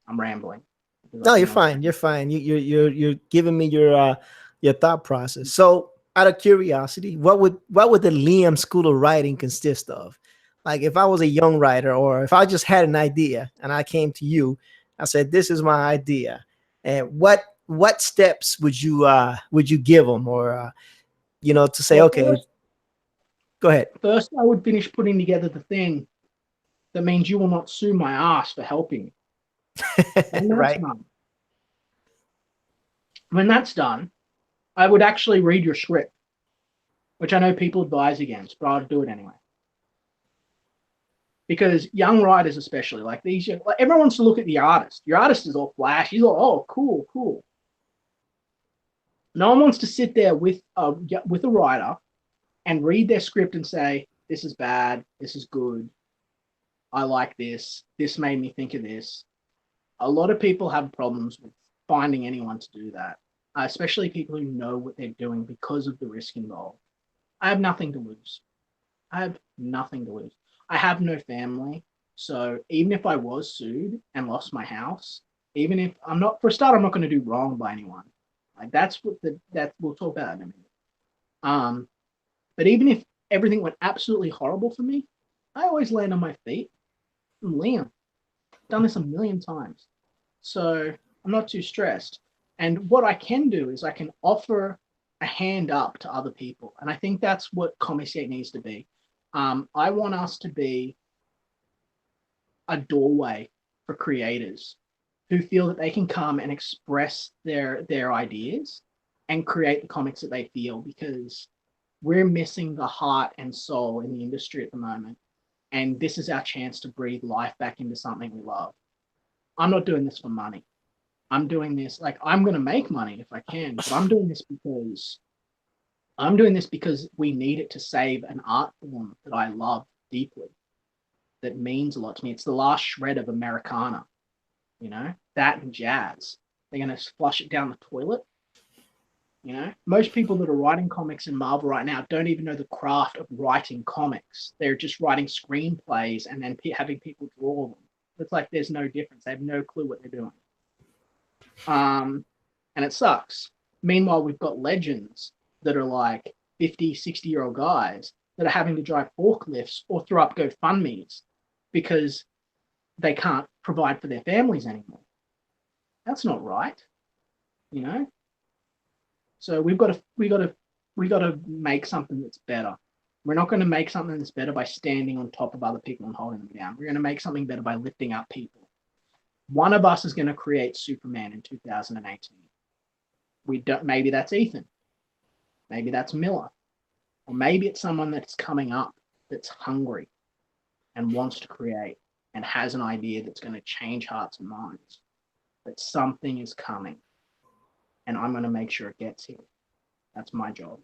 I'm rambling because No, I've you're been on fine. screen. You're fine. You're giving me your thought process. So, out of curiosity, what would the Liam School of Writing consist of? Like, if I was a young writer, or if I just had an idea and I came to you, I said, "This is my idea," and what steps would you give them, or to say, Well, okay, go ahead. first I would finish putting together the thing that means you will not sue my ass for helping me. When that's Right. done, when that's done, I would actually read your script, which I know people advise against, but I'll do it anyway. Because young writers, especially like these, like everyone wants to look at the artist. Your artist is all flash. He's all, oh, cool, cool. No one wants to sit there with a writer and read their script and say, this is bad, this is good, I like this, this made me think of this. A lot of people have problems with finding anyone to do that, especially people who know what they're doing because of the risk involved. I have nothing to lose. I have nothing to lose. I have no family. So even if I was sued and lost my house, even if I'm not, for a start, I'm not going to do wrong by anyone. Like that we'll talk about that in a minute. Um, but even if everything went absolutely horrible for me, I always land on my feet. I'm Liam. I've done this a million times. So I'm not too stressed. And what I can do is I can offer a hand up to other people. And I think that's what Comic needs to be. I want us to be a doorway for creators who feel that they can come and express their ideas and create the comics that they feel, because we're missing the heart and soul in the industry at the moment. And this is our chance to breathe life back into something we love. I'm not doing this for money. I'm doing this, like, I'm going to make money if I can, but I'm doing this because we need it to save an art form that I love deeply, that means a lot to me. It's the last shred of Americana, that and jazz. They're going to flush it down the toilet. Most people that are writing comics in Marvel right now don't even know the craft of writing comics. They're just writing screenplays and then having people draw them. It's like there's no difference. They have no clue what they're doing. Um, and it sucks. Meanwhile, we've got legends that are like 50, 60-year-old guys that are having to drive forklifts or throw up GoFundMe's because they can't provide for their families anymore. That's not right, you know. So we got to make something that's better. We're not going to make something that's better by standing on top of other people and holding them down. We're going to make something better by lifting up people. One of us is going to create Superman in 2018. We don't. Maybe that's Ethan. Maybe that's Miller. Or maybe it's someone that's coming up that's hungry and wants to create and has an idea that's going to change hearts and minds. That something is coming, and I'm going to make sure it gets here. That's my job.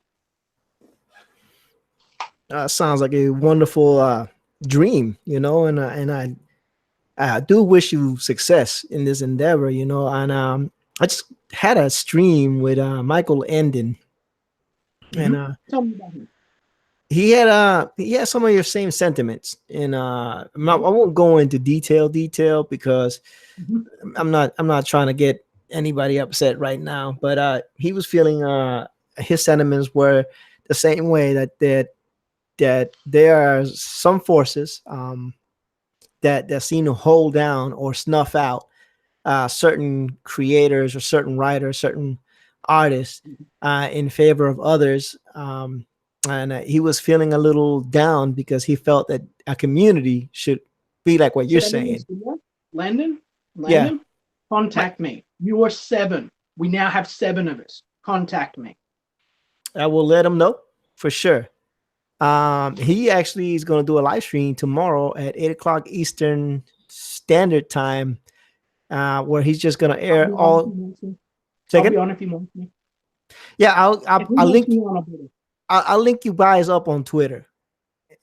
Sounds like a wonderful dream, and I do wish you success in this endeavor, and I just had a stream with Michael Endon, and Mm-hmm. Tell me about him. he had some of your same sentiments, and I won't go into detail because Mm-hmm. I'm not trying to get anybody upset right now, but he was feeling his sentiments were the same way that there are some forces that seem to hold down or snuff out certain creators or certain writers, certain artists in favor of others. And he was feeling a little down because he felt that a community should be like what you're Say that name saying. is Landon. Landon. Yeah, Landon. my, Contact me. You are 7. We now have 7 of us. Contact me. I will let him know for sure. He actually is going to do a live stream tomorrow at 8 o'clock Eastern Standard Time, where he's just going to I'll air be on if he all. wants me. I'll Second, be on if he wants me. yeah, I'll, If I'll he I'll wants link me on, I'll be there. I'll link you guys up on Twitter,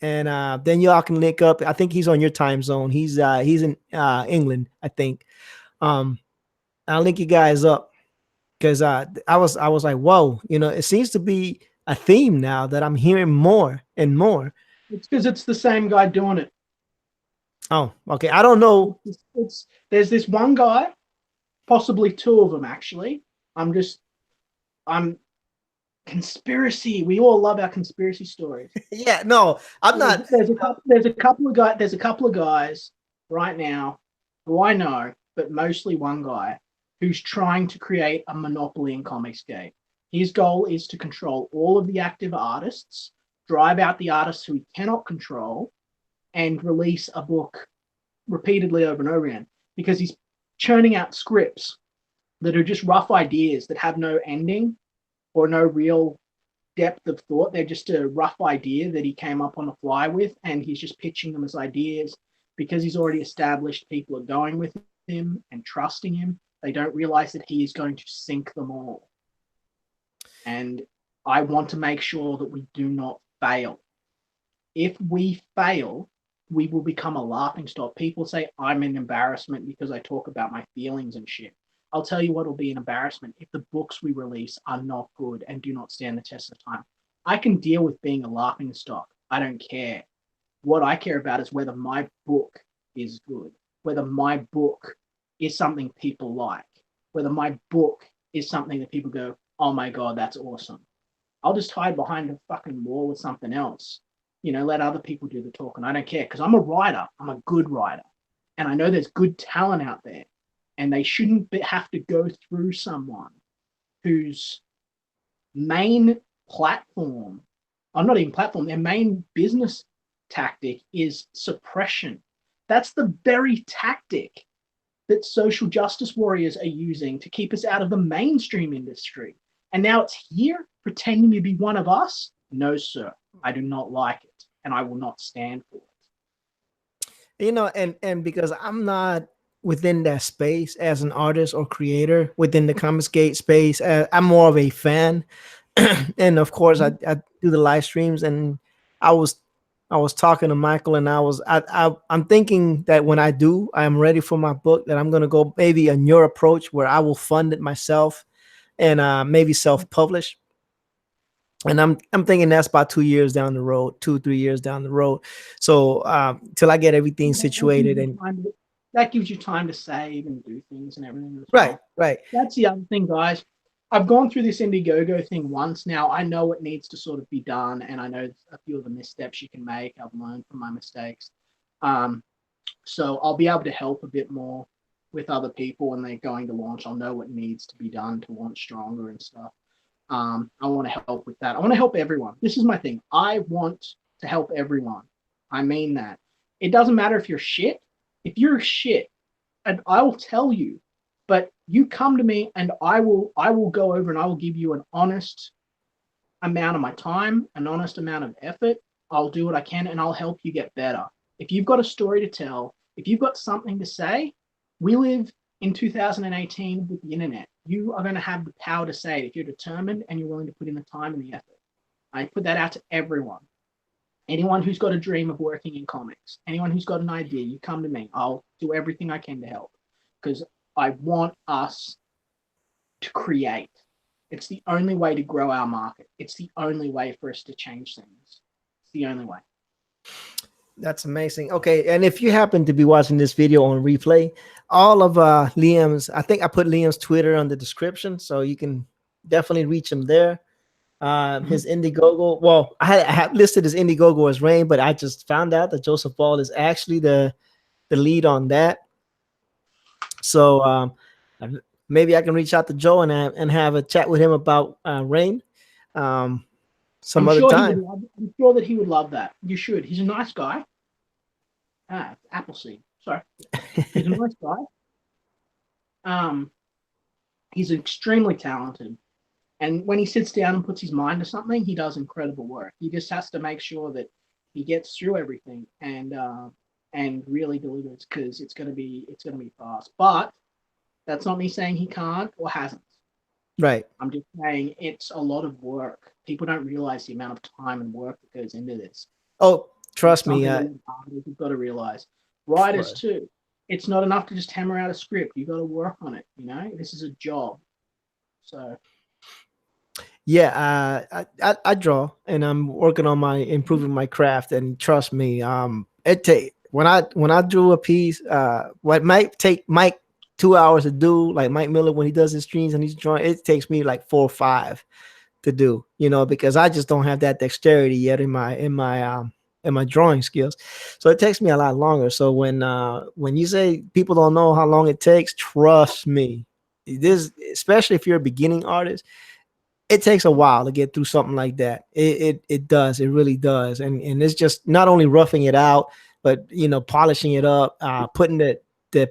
and then y'all can link up. I think he's on your time zone. He's in England, I think. Um, I'll link you guys up because I was like, whoa, it seems to be a theme now that I'm hearing more and more. It's because it's the same guy doing it. Oh, okay. I don't know. It's there's this one guy, possibly 2 of them actually. I'm conspiracy. We all love our conspiracy stories. Yeah, no, I'm There's, not. there's a couple. There's a couple of guys right now who I know, but mostly one guy who's trying to create a monopoly in Comicsgate. His goal is to control all of the active artists, drive out the artists who he cannot control, and release a book repeatedly over and over again because he's churning out scripts that are just rough ideas that have no ending or no real depth of thought. They're just a rough idea that he came up on the fly with, and he's just pitching them as ideas because he's already established people are going with him and trusting him. They don't realize that he is going to sink them all. And I want to make sure that we do not fail. If we fail, we will become a laughing stock. People say I'm an embarrassment because I talk about my feelings and shit. I'll tell you what will be an embarrassment if the books we release are not good and do not stand the test of time. I can deal with being a laughing stock. I don't care. What I care about is whether my book is good, whether my book is something people like, whether my book is something that people go, oh my God, that's awesome. I'll just hide behind a fucking wall with something else. Let other people do the talking. I don't care because I'm a writer. I'm a good writer. And I know there's good talent out there. And they shouldn't have to go through someone whose main platform, or not even platform, their main business tactic is suppression. That's the very tactic that social justice warriors are using to keep us out of the mainstream industry. And now it's here pretending to be one of us. No, sir, I do not like it, and I will not stand for it. And because I'm not within that space as an artist or creator within the Comicsgate space, I'm more of a fan. And of course, I do the live streams, and I was I was talking to Michael, and I'm thinking that when I do, I'm ready for my book. That I'm gonna go maybe on your approach where I will fund it myself and maybe self publish. And I'm thinking that's about 2 years down the road, 2 3 years down the road. So till I get everything That gives situated you and time to, that gives you time to save and do things and everything as right, well. right. That's the other thing, guys. I've gone through this Indiegogo thing once now. I know what needs to sort of be done, and I know a few of the missteps you can make. I've learned from my mistakes. Um, so I'll be able to help a bit more with other people when they're going to launch. I'll know what needs to be done to launch stronger and stuff. I want to help with that. I want to help everyone. This is my thing. I want to help everyone. I mean that. It doesn't matter if you're shit. If you're shit, and I will tell you, but you come to me and I will go over and I will give you an honest amount of my time, an honest amount of effort. I'll do what I can and I'll help you get better. If you've got a story to tell, if you've got something to say, we live in 2018 with the internet. You are going to have the power to say it if you're determined and you're willing to put in the time and the effort. I put that out to everyone. Anyone who's got a dream of working in comics, anyone who's got an idea, you come to me. I'll do everything I can to help because I want us to create. It's the only way to grow our market. It's the only way for us to change things. It's the only way. That's amazing. Okay, and if you happen to be watching this video on replay, all of Liam's, I think I put Liam's Twitter on the description, so you can definitely reach him there. Mm-hmm. His Indiegogo, well, I had listed his Indiegogo as Rain, but I just found out that Joseph Ball is actually the lead on that. So maybe I can reach out to Joe and have a chat with him about Rain some I'm other sure he would time. love. I'm sure that he would love that. You should. He's a nice guy. Ah, Appleseed. Sorry, he's a nice guy. Um, he's extremely talented, and when he sits down and puts his mind to something, he does incredible work. He just has to make sure that he gets through everything and really delivers because it's gonna be fast. But that's not me saying he can't or hasn't. Right. I'm just saying it's a lot of work. People don't realize the amount of time and work that goes into this. Oh, It's trust me. something that you've got to realize. Writers Right. too. It's not enough to just hammer out a script. You've got to work on it. This is a job. So Yeah, I draw, and I'm working on my improving my craft. And trust me, it take when I drew a piece, what might take Mike 2 hours to do, like Mike Miller when he does his streams and he's drawing, it takes me like 4 or 5 to do, because I just don't have that dexterity yet in my drawing skills. So it takes me a lot longer. So when you say people don't know how long it takes, trust me, this especially if you're a beginning artist, it takes a while to get through something like that. It does. It really does. And it's just not only roughing it out, but polishing it up, putting the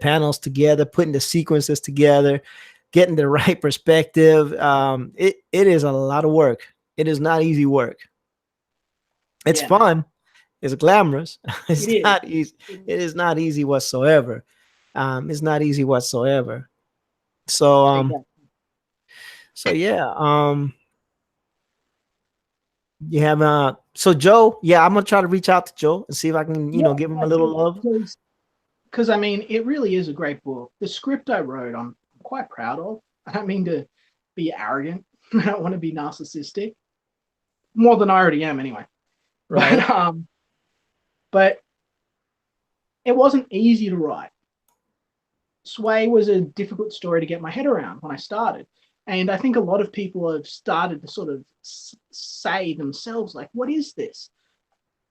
panels together, putting the sequences together, getting the right perspective. It is a lot of work. It is not easy work. It's yeah, man, fun. It's glamorous. it It's is. not easy. It is not easy whatsoever. It's not easy whatsoever. So Exactly. so yeah. You have so Joe, yeah, I'm gonna try to reach out to Joe and see if I can, Yeah, give him I a little do love. because I mean it really is a great book. The script I wrote, I'm quite proud of. I don't mean to be arrogant. I don't want to be narcissistic more than I already am anyway. Right. But but it wasn't easy to write. Sway was a difficult story to get my head around when I started. And I think a lot of people have started to sort of say themselves, like, what is this?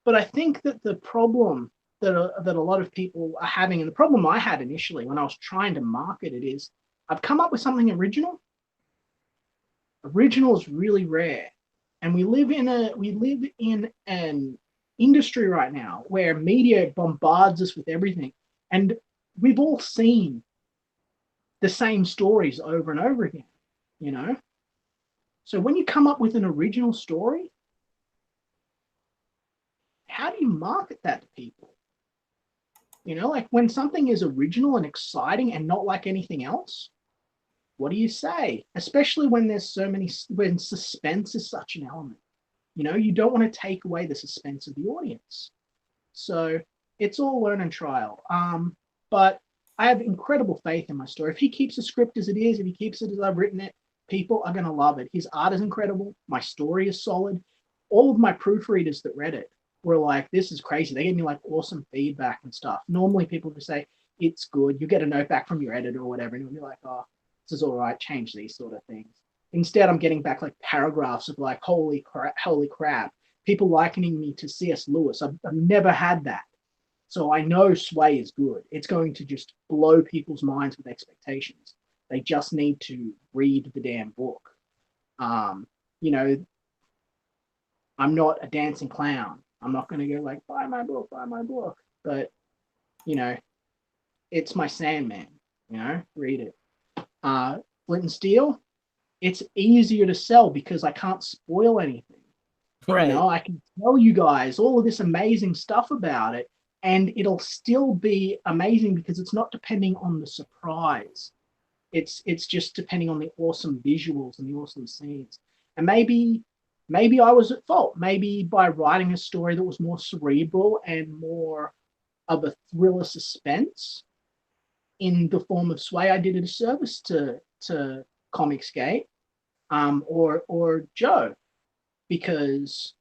But I think that the problem that a lot of people are having, and the problem I had initially when I was trying to market it, is I've come up with something original. Original is really rare. And we live in an industry right now where media bombards us with everything. And we've all seen the same stories over and over again, you know? So when you come up with an original story, how do you market that to people? Like when something is original and exciting and not like anything else, what do you say? Especially when when suspense is such an element. You don't want to take away the suspense of the audience. So it's all learn and trial. But I have incredible faith in my story. If he keeps the script as it is, if he keeps it as I've written it, people are going to love it. His art is incredible. My story is solid. All of my proofreaders that read it were like, this is crazy. They gave me like awesome feedback and stuff. Normally people just say, it's good. You get a note back from your editor or whatever, and you'll be like, oh, this is all right. Change these sort of things. Instead, I'm getting back like paragraphs of like, holy crap. People likening me to C.S. Lewis. I've never had that. So I know Sway is good. It's going to just blow people's minds with expectations. They just need to read the damn book. Um, you know, I'm not a dancing clown. I'm not going to go like, buy my book, buy my book. But, you know, it's my Sandman, read it. Flint and Steel, it's easier to sell because I can't spoil anything. Right. I can tell you guys all of this amazing stuff about it, and it'll still be amazing because it's not depending on the surprise. It's just depending on the awesome visuals and the awesome scenes. And maybe maybe I was at fault. Maybe by writing a story that was more cerebral and more of a thriller suspense in the form of Sway, I did a disservice to Comicsgate, or Joe, because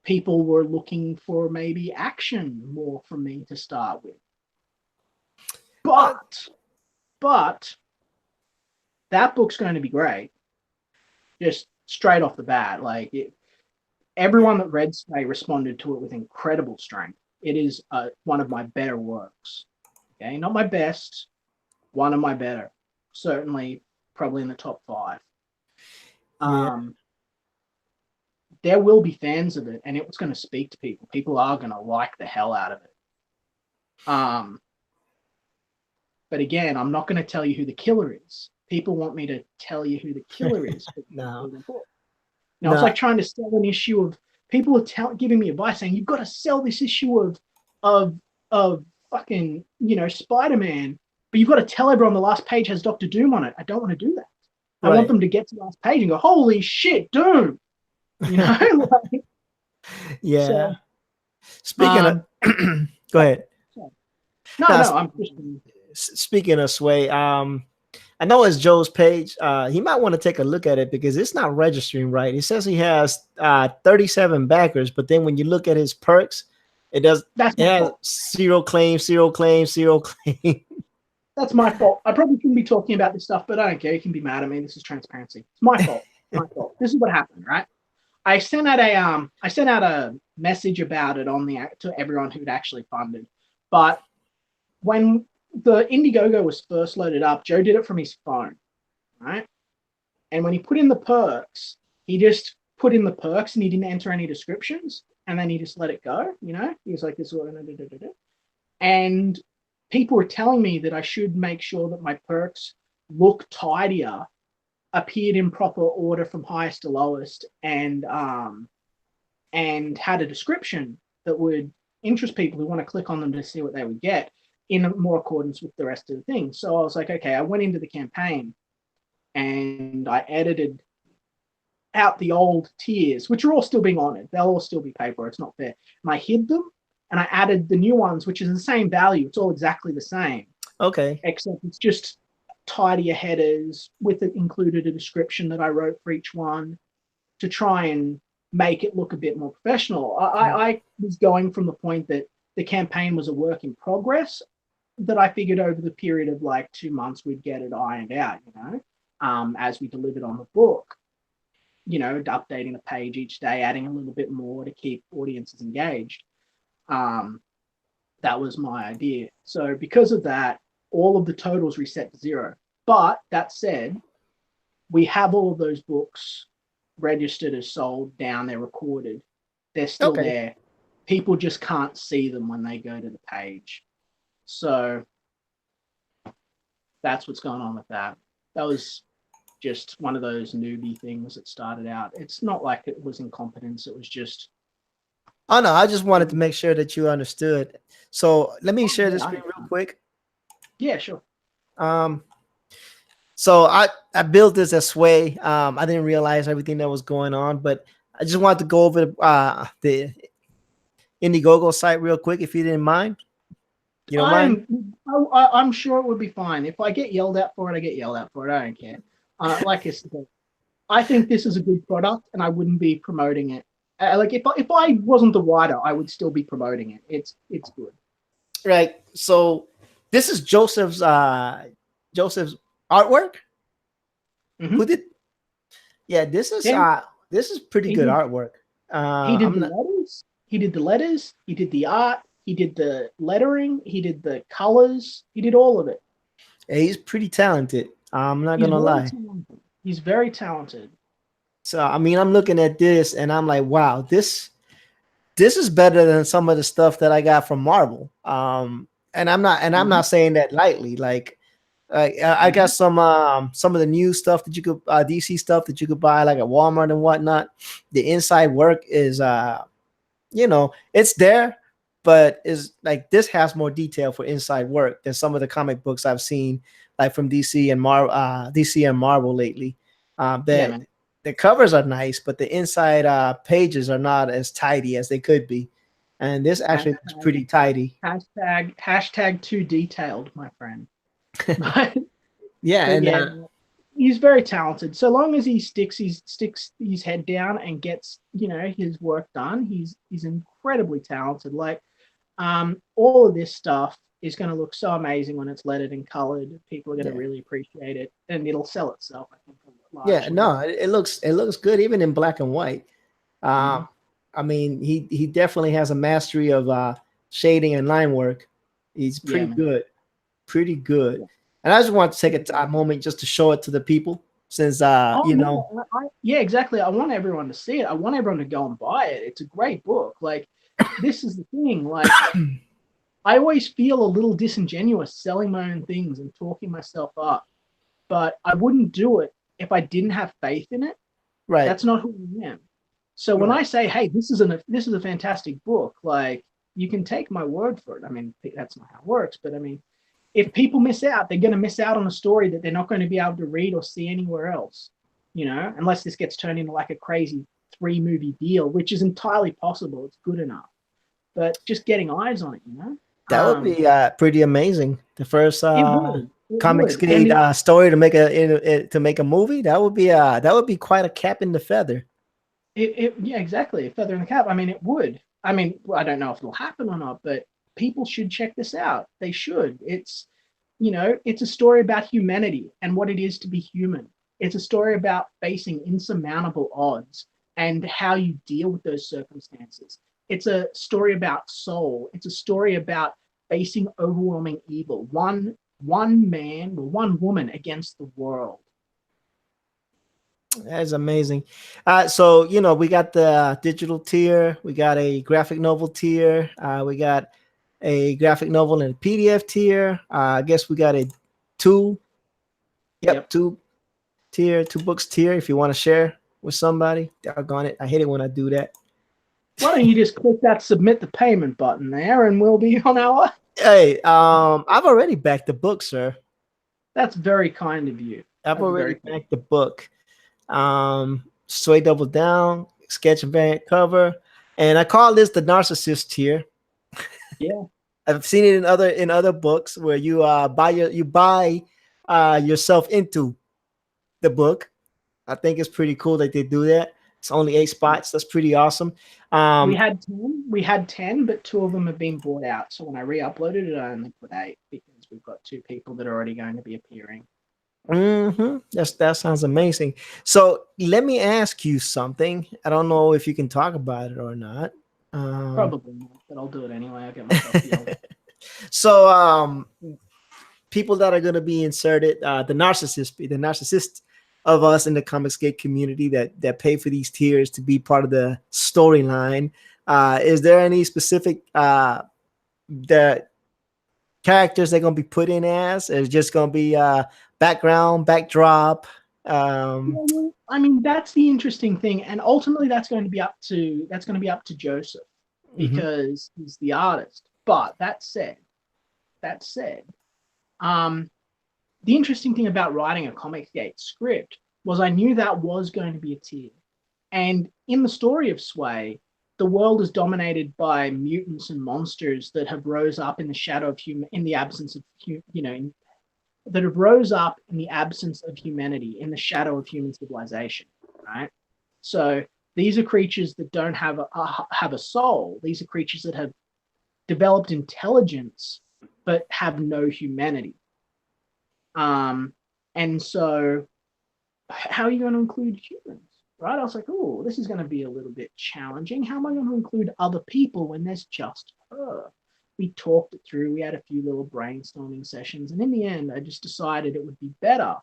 people were looking for maybe action more from me to start with. Uh, But that book's going to be great, just straight off the bat. Everyone that read Sway responded to it with incredible strength. It is one of my better works. Okay, not my best, one of my better. Certainly, probably in the top five. yeah, Um, there will be fans of it, and it's going to speak to people. People are going to like the hell out of it. Um, but again, I'm not going to tell you who the killer is. People want me to tell you who the killer is. no, Now, it's like no, trying to sell an issue of people are giving me advice saying you've got to sell this issue of of fucking Spider-Man, but you've got to tell everyone the last page has Doctor Doom on it. I don't want to do that. I want right, them to get to the last page and go, holy shit, Doom. Like, yeah. so Speaking of, um go ahead. no, Now, no, I'm just speaking of Sway, I know it's Joe's page. He might want to take a look at it because it's not registering right. It says he has 37 backers, but then when you look at his perks, it does. that's It my has fault. zero claim, zero claim, zero claim. That's my fault. I probably shouldn't be talking about this stuff, but I don't care. You can be mad at me. This is transparency. It's my fault. My fault. This is what happened, right? I sent out a message about it on the to everyone who'd actually funded. But when the Indiegogo was first loaded up, Joe did it from his phone, right? And when he put in the perks, he just put in the perks and he didn't enter any descriptions, and then he just let it go. He was like, "This is what," and people were telling me that I should make sure that my perks look tidier, appeared in proper order from highest to lowest, and had a description that would interest people who want to click on them to see what they would get in more accordance with the rest of the things. So I was like, okay, I went into the campaign and I edited out the old tiers, which are all still being honored. They'll all still be paid for. It's not fair. And I hid them and I added the new ones, which is the same value. It's all exactly the same, Okay. except it's just tidier headers with it included a description that I wrote for each one to try and make it look a bit more professional. I was going from the point that the campaign was a work in progress, that I figured over the period of like 2 months we'd get it ironed out, as we delivered on the book, updating the page each day, adding a little bit more to keep audiences engaged. Um, that was my idea. So because of that, all of the totals reset to zero. But that said, we have all of those books registered as sold down, they're recorded, they're still Okay. there. People just can't see them when they go to the page. So that's what's going on with that. That was just one of those newbie things that started out. It's not like it was incompetence, it was just, Oh no, I just wanted to make sure that you understood. So let me oh, share this yeah, screen real quick. yeah, sure. Um, so I built this as Sway. I didn't realize everything that was going on, but I just wanted to go over the Indiegogo site real quick, if you didn't mind. You don't mind? I'm sure it would be fine. If I get yelled at for it, I get yelled at for it. I don't care. Like I said, I think this is a good product, and I wouldn't be promoting it. Like if I wasn't the writer, I would still be promoting it. It's good. Right. So this is Joseph's artwork. Who Mm-hmm. did? Yeah, Yeah, this is pretty he good did. artwork. He did I'm the not. letters. He did the letters. He did the art. He did the lettering. He did the colors. He did all of it. He's pretty talented. I'm not He's gonna very lie. talented. He's very talented. So I mean, I'm looking at this and I'm like, wow, this is better than some of the stuff that I got from Marvel. And I'm Mm-hmm. not saying that lightly. Like I got Mm-hmm. some of the new stuff that you could DC stuff that you could buy like at Walmart and whatnot. The inside work is it's there, but is like this has more detail for inside work than some of the comic books I've seen like from DC and Marvel lately. Yeah, That man. the covers are nice, but the inside pages are not as tidy as they could be. And this actually looks Hashtag, pretty tidy. hashtag too detailed, my friend. But Yeah, but and yeah, he's very talented. So long as he sticks his head down and gets his work done, he's incredibly talented. Like all of this stuff is going to look so amazing when it's lettered and colored. People are going to yeah, really appreciate it, and it'll sell itself, I think, yeah. largely. No, it looks good even in black and white. Mm-hmm. Um, I mean, he definitely has a mastery of shading and line work. He's Yeah, pretty man. good, pretty good. Yeah. And I just want to take a moment just to show it to the people, since Oh no, yeah, exactly. I want everyone to see it. I want everyone to go and buy it. It's a great book. Like, this is the thing. Like, I always feel a little disingenuous selling my own things and talking myself up, but I wouldn't do it if I didn't have faith in it. right, That's not who I am. So when right. I say, "Hey, this is a fantastic book," like, you can take my word for it. I mean, that's not how it works, but I mean, if people miss out, they're going to miss out on a story that they're not going to be able to read or see anywhere else. Unless this gets turned into like a crazy 3 movie deal, which is entirely possible. It's good enough, but just getting eyes on it. That would be pretty amazing. The first It comics would, and gate story to make a movie. That would be quite a cap in the feather. yeah, exactly. A feather in the cap. I mean, it would. I mean, I don't know if it'll happen or not, but people should check this out. They should. It's a story about humanity and what it is to be human. It's a story about facing insurmountable odds and how you deal with those circumstances. It's a story about soul. It's a story about facing overwhelming evil. One man or one woman against the world. That's amazing. So we got the digital tier, we got a graphic novel tier, we got a graphic novel and a PDF tier. I guess we got a two, yep, Yep. two books tier. If you want to share with somebody, doggone it, I hate it when I do that. Why don't you just click that submit the payment button there and we'll be on our. Hey, I've already backed the book, sir. That's very kind of you. I've That's already very kind. backed the book. Sway Double Down, sketch and variant cover, and I call this the narcissist tier. Yeah. I've seen it in other books where you buy yourself into the book. I think it's pretty cool that they do that. It's only 8 spots. That's pretty awesome. We Um, had 10. We had 10, but two of them have been bought out. So when I re-uploaded it, I only put 8 because we've got 2 people that are already going to be appearing. that sounds amazing. So let me ask you something. I don't know if you can talk about it or not. Um, Probably not, but I'll do it anyway. I'll get myself yelled at. so people that are going to be inserted, the narcissist of us in the Comicsgate community that pay for these tiers to be part of the storyline. Is there any specific the characters they're going to be put in as? Is just going to be background, backdrop? Yeah, Um, well, I mean, that's the interesting thing, and ultimately, that's going to be up to Joseph mhm. because he's the artist. But that said, um, the interesting thing about writing a Comicsgate script was I knew that was going to be a tier. And in the story of Sway, the world is dominated by mutants and monsters that have rose up in the shadow of human, in the absence of that have rose up in the absence of humanity, in the shadow of human civilization, right? So these are creatures that don't have a soul. These are creatures that have developed intelligence but have no humanity. Um, and so how are you going to include humans? Right? I was like, oh, this is going to be a little bit challenging. How am I going to include other people when there's just her? We talked it through. We had a few little brainstorming sessions. And in the end, I just decided it would be better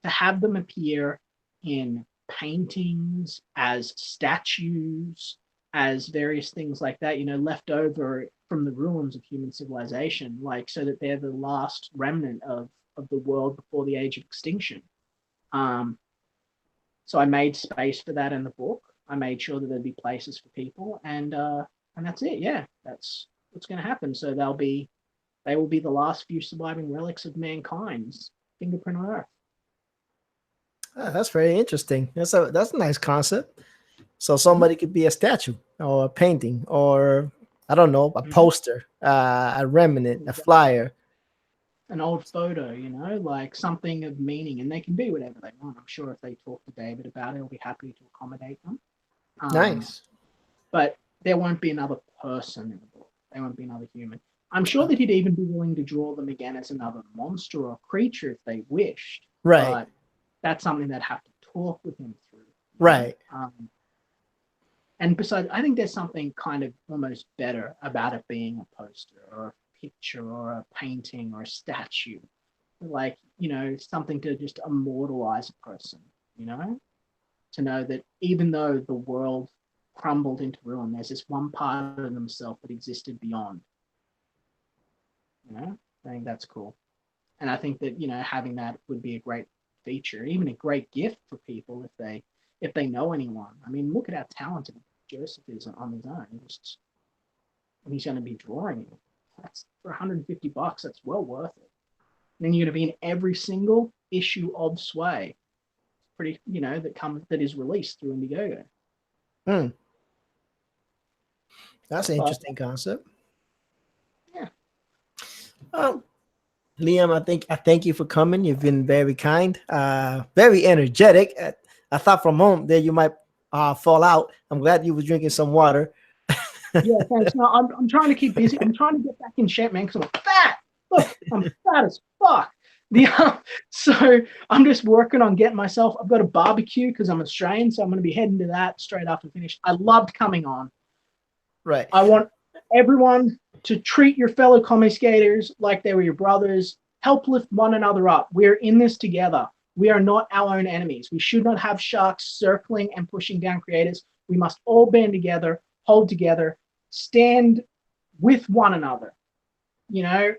to have them appear in paintings, as statues, as various things like that, left over from the ruins of human civilization, like so that they're the last remnant of the world before the age of extinction. Um, so I made space for that in the book. I made sure that there'd be places for people, and that's it. Yeah, that's what's going to happen. So they will be the last few surviving relics of mankind's fingerprint on Earth. That's very interesting. That's a nice concept. So Mhm. somebody could be a statue or a painting or I don't know, a Mhm. poster, a remnant, a Exactly. flyer. An old photo, like something of meaning, and they can be whatever they want. I'm sure if they talk to David about it, he'll be happy to accommodate them. Um, Nice. but there won't be another person in the book. There won't be another human. I'm sure that he'd even be willing to draw them again as another monster or creature if they wished, Right. but that's something they'd have to talk with him through. Right. And besides, I think there's something kind of almost better about it being a poster or a picture or a painting or a statue, like something to just immortalize a person, you know to know that even though the world crumbled into ruin, there's this one part of themselves that existed beyond. I think that's cool, and I think that having that would be a great feature, even a great gift for people if they know anyone. I mean, look at how talented Joseph is on his own. And he's going to be drawing you. That's for $150. That's well worth it. And then you're going to be in every single issue of Sway, pretty that is released through Indiegogo. Hmm. That's an But interesting concept. yeah, Um, Liam, I thank you for coming. You've been very kind, very energetic. I thought from home that you might fall out. I'm glad you were drinking some water. yeah, thanks. No, I'm trying to keep busy. I'm trying to get back in shape, man, because I'm fat. Look, I'm fat as fuck. The so I'm just working on getting myself. I've got a barbecue because I'm Australian, so I'm going to be heading to that straight after finish. I loved coming on. Right. I want everyone to treat your fellow comic skaters like they were your brothers. Help lift one another up. We're in this together. We are not our own enemies. We should not have sharks circling and pushing down creators. We must all band together, hold together, stand with one another. You know,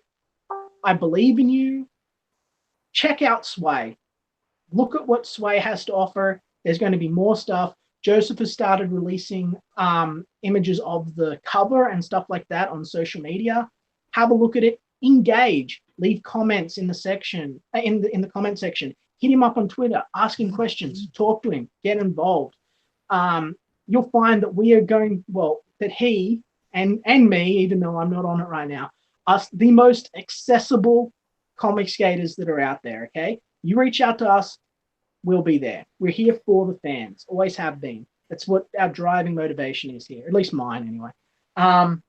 I believe in you. Check out Sway. Look at what Sway has to offer. There's going to be more stuff. Joseph has started releasing images of the cover and stuff like that on social media. Have a look at it. Engage. Leave comments in the section in the comment section. Hit him up on Twitter. Ask him questions. Talk to him. Get involved. You'll find that we are going that he and me, even though I'm not on it right now, are the most accessible comic skaters that are out there. Okay, you reach out to us, we'll be there. We're here for the fans. Always have been. That's what our driving motivation is here. At least mine, anyway. Um,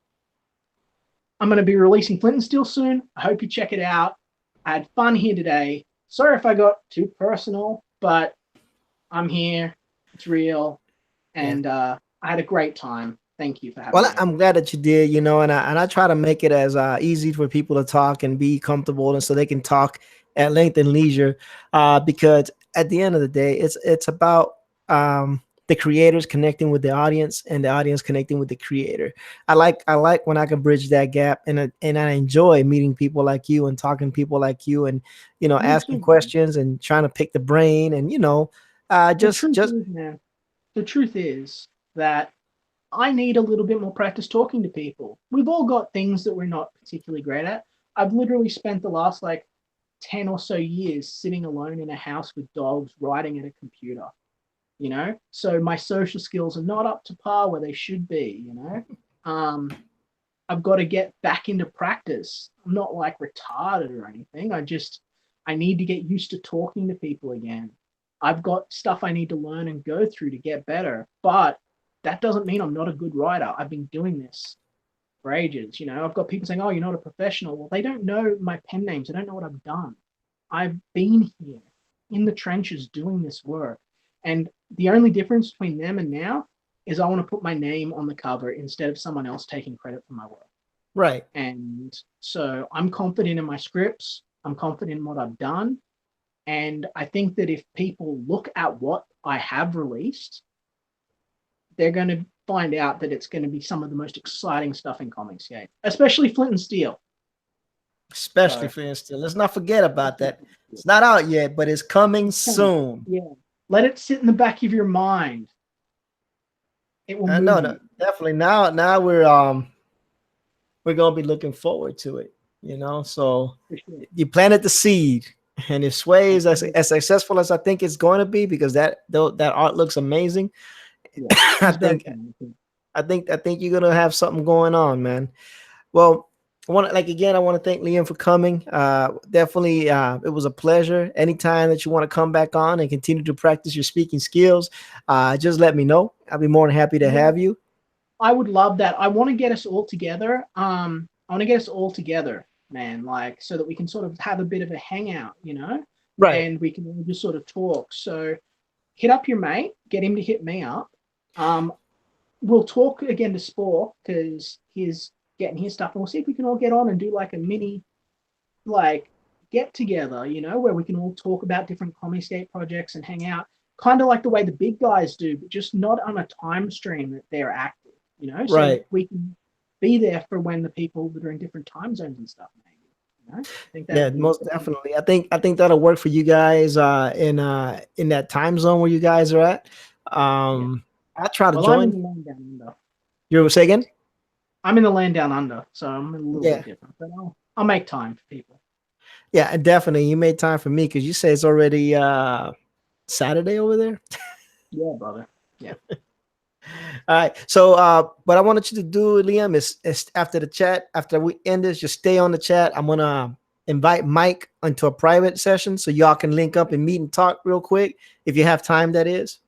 I'm going to be releasing Flint and Steel soon. I hope you check it out. I had fun here today. Sorry if I got too personal, but I'm here. It's real, Yeah. and I had a great time. Thank you for having Well, me on. I'm glad that you did, and I try to make it as easy for people to talk and be comfortable, and so they can talk at length and leisure. Because at the end of the day, it's about the creators connecting with the audience and the audience connecting with the creator. I like when I can bridge that gap, and I enjoy meeting people like you and talking to people like you, and Me asking too, man. questions and trying to pick the brain, and The just truth just is, man, the truth is that I need a little bit more practice talking to people. We've all got things that we're not particularly great at. I've literally spent the last 10 or so years sitting alone in a house with dogs writing at a computer. So my social skills are not up to par where they should be. I've got to get back into practice. I'm not retarded or anything. I need to get used to talking to people again. I've got stuff I need to learn and go through to get better, but that doesn't mean I'm not a good writer. I've been doing this for ages. I've got people saying, "Oh, you're not a professional." Well, they don't know my pen names. They don't know what I've done. I've been here in the trenches doing this work. And the only difference between them and now is I want to put my name on the cover instead of someone else taking credit for my work. right. And so I'm confident in my scripts. I'm confident in what I've done. And I think that if people look at what I have released, they're going to find out that it's going to be some of the most exciting stuff in comics, yeah, especially Flint and Steel. Especially So for instance. Let's not forget about that. It's not out yet, but it's coming it's coming. soon. Yeah. Let it sit in the back of your mind. It will I move know you. that definitely. Now we're gonna be looking forward to it. So For sure. you planted the seed, And if Sway is as successful as I think it's going to be, because that art looks amazing, Yeah, I he's very think talented. I think you're gonna have something going on, man. Well, I want to thank Liam for coming. Definitely, it was a pleasure. Anytime that you want to come back on and continue to practice your speaking skills, just let me know. I'll be more than happy to Yeah, have you. I would love that. I want to get us all together. I want to get us all together, man, like so that we can sort of have a bit of a hangout, Right. and we can all just sort of talk. So hit up your mate, get him to hit me up. Um, we'll talk again to Spore because he's getting his stuff, and we'll see if we can all get on and do like a mini like get together, where we can all talk about different Commscape projects and hang out, kind of like the way the big guys do, but just not on a time stream that they're active, so that Right. we can be there for when the people that are in different time zones and stuff, maybe. I think Yeah, that'd be most definitely. I think that'll work for you guys in that time zone where you guys are at. yeah. I'll try to Well, I'm in join. the land down under. You say again? I'm in the land down under, so I'm a little bit Yeah. different, but I'll make time for people. Yeah, definitely. You made time for me because you say it's already Saturday over there. Yeah, brother. Yeah. All right. So, what I wanted you to do, Liam, is after the chat, after we end this, just stay on the chat. I'm gonna invite Mike into a private session so y'all can link up and meet and talk real quick if you have time. That is.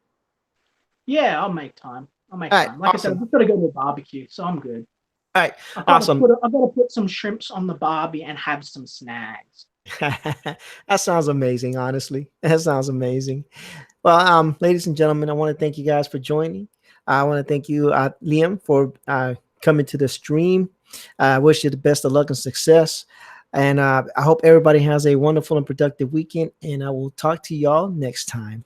Yeah, I'll make time. I'll make All right. time. Like I said, I've Awesome. just got to go to a barbecue, so I'm good. All right. Awesome. I've got to put some shrimps on the barbie and have some snags. That sounds amazing. Honestly, that sounds amazing. Well, ladies and gentlemen, I want to thank you guys for joining. I want to thank you, Liam, for coming to the stream. I wish you the best of luck and success. And I hope everybody has a wonderful and productive weekend. And I will talk to y'all next time.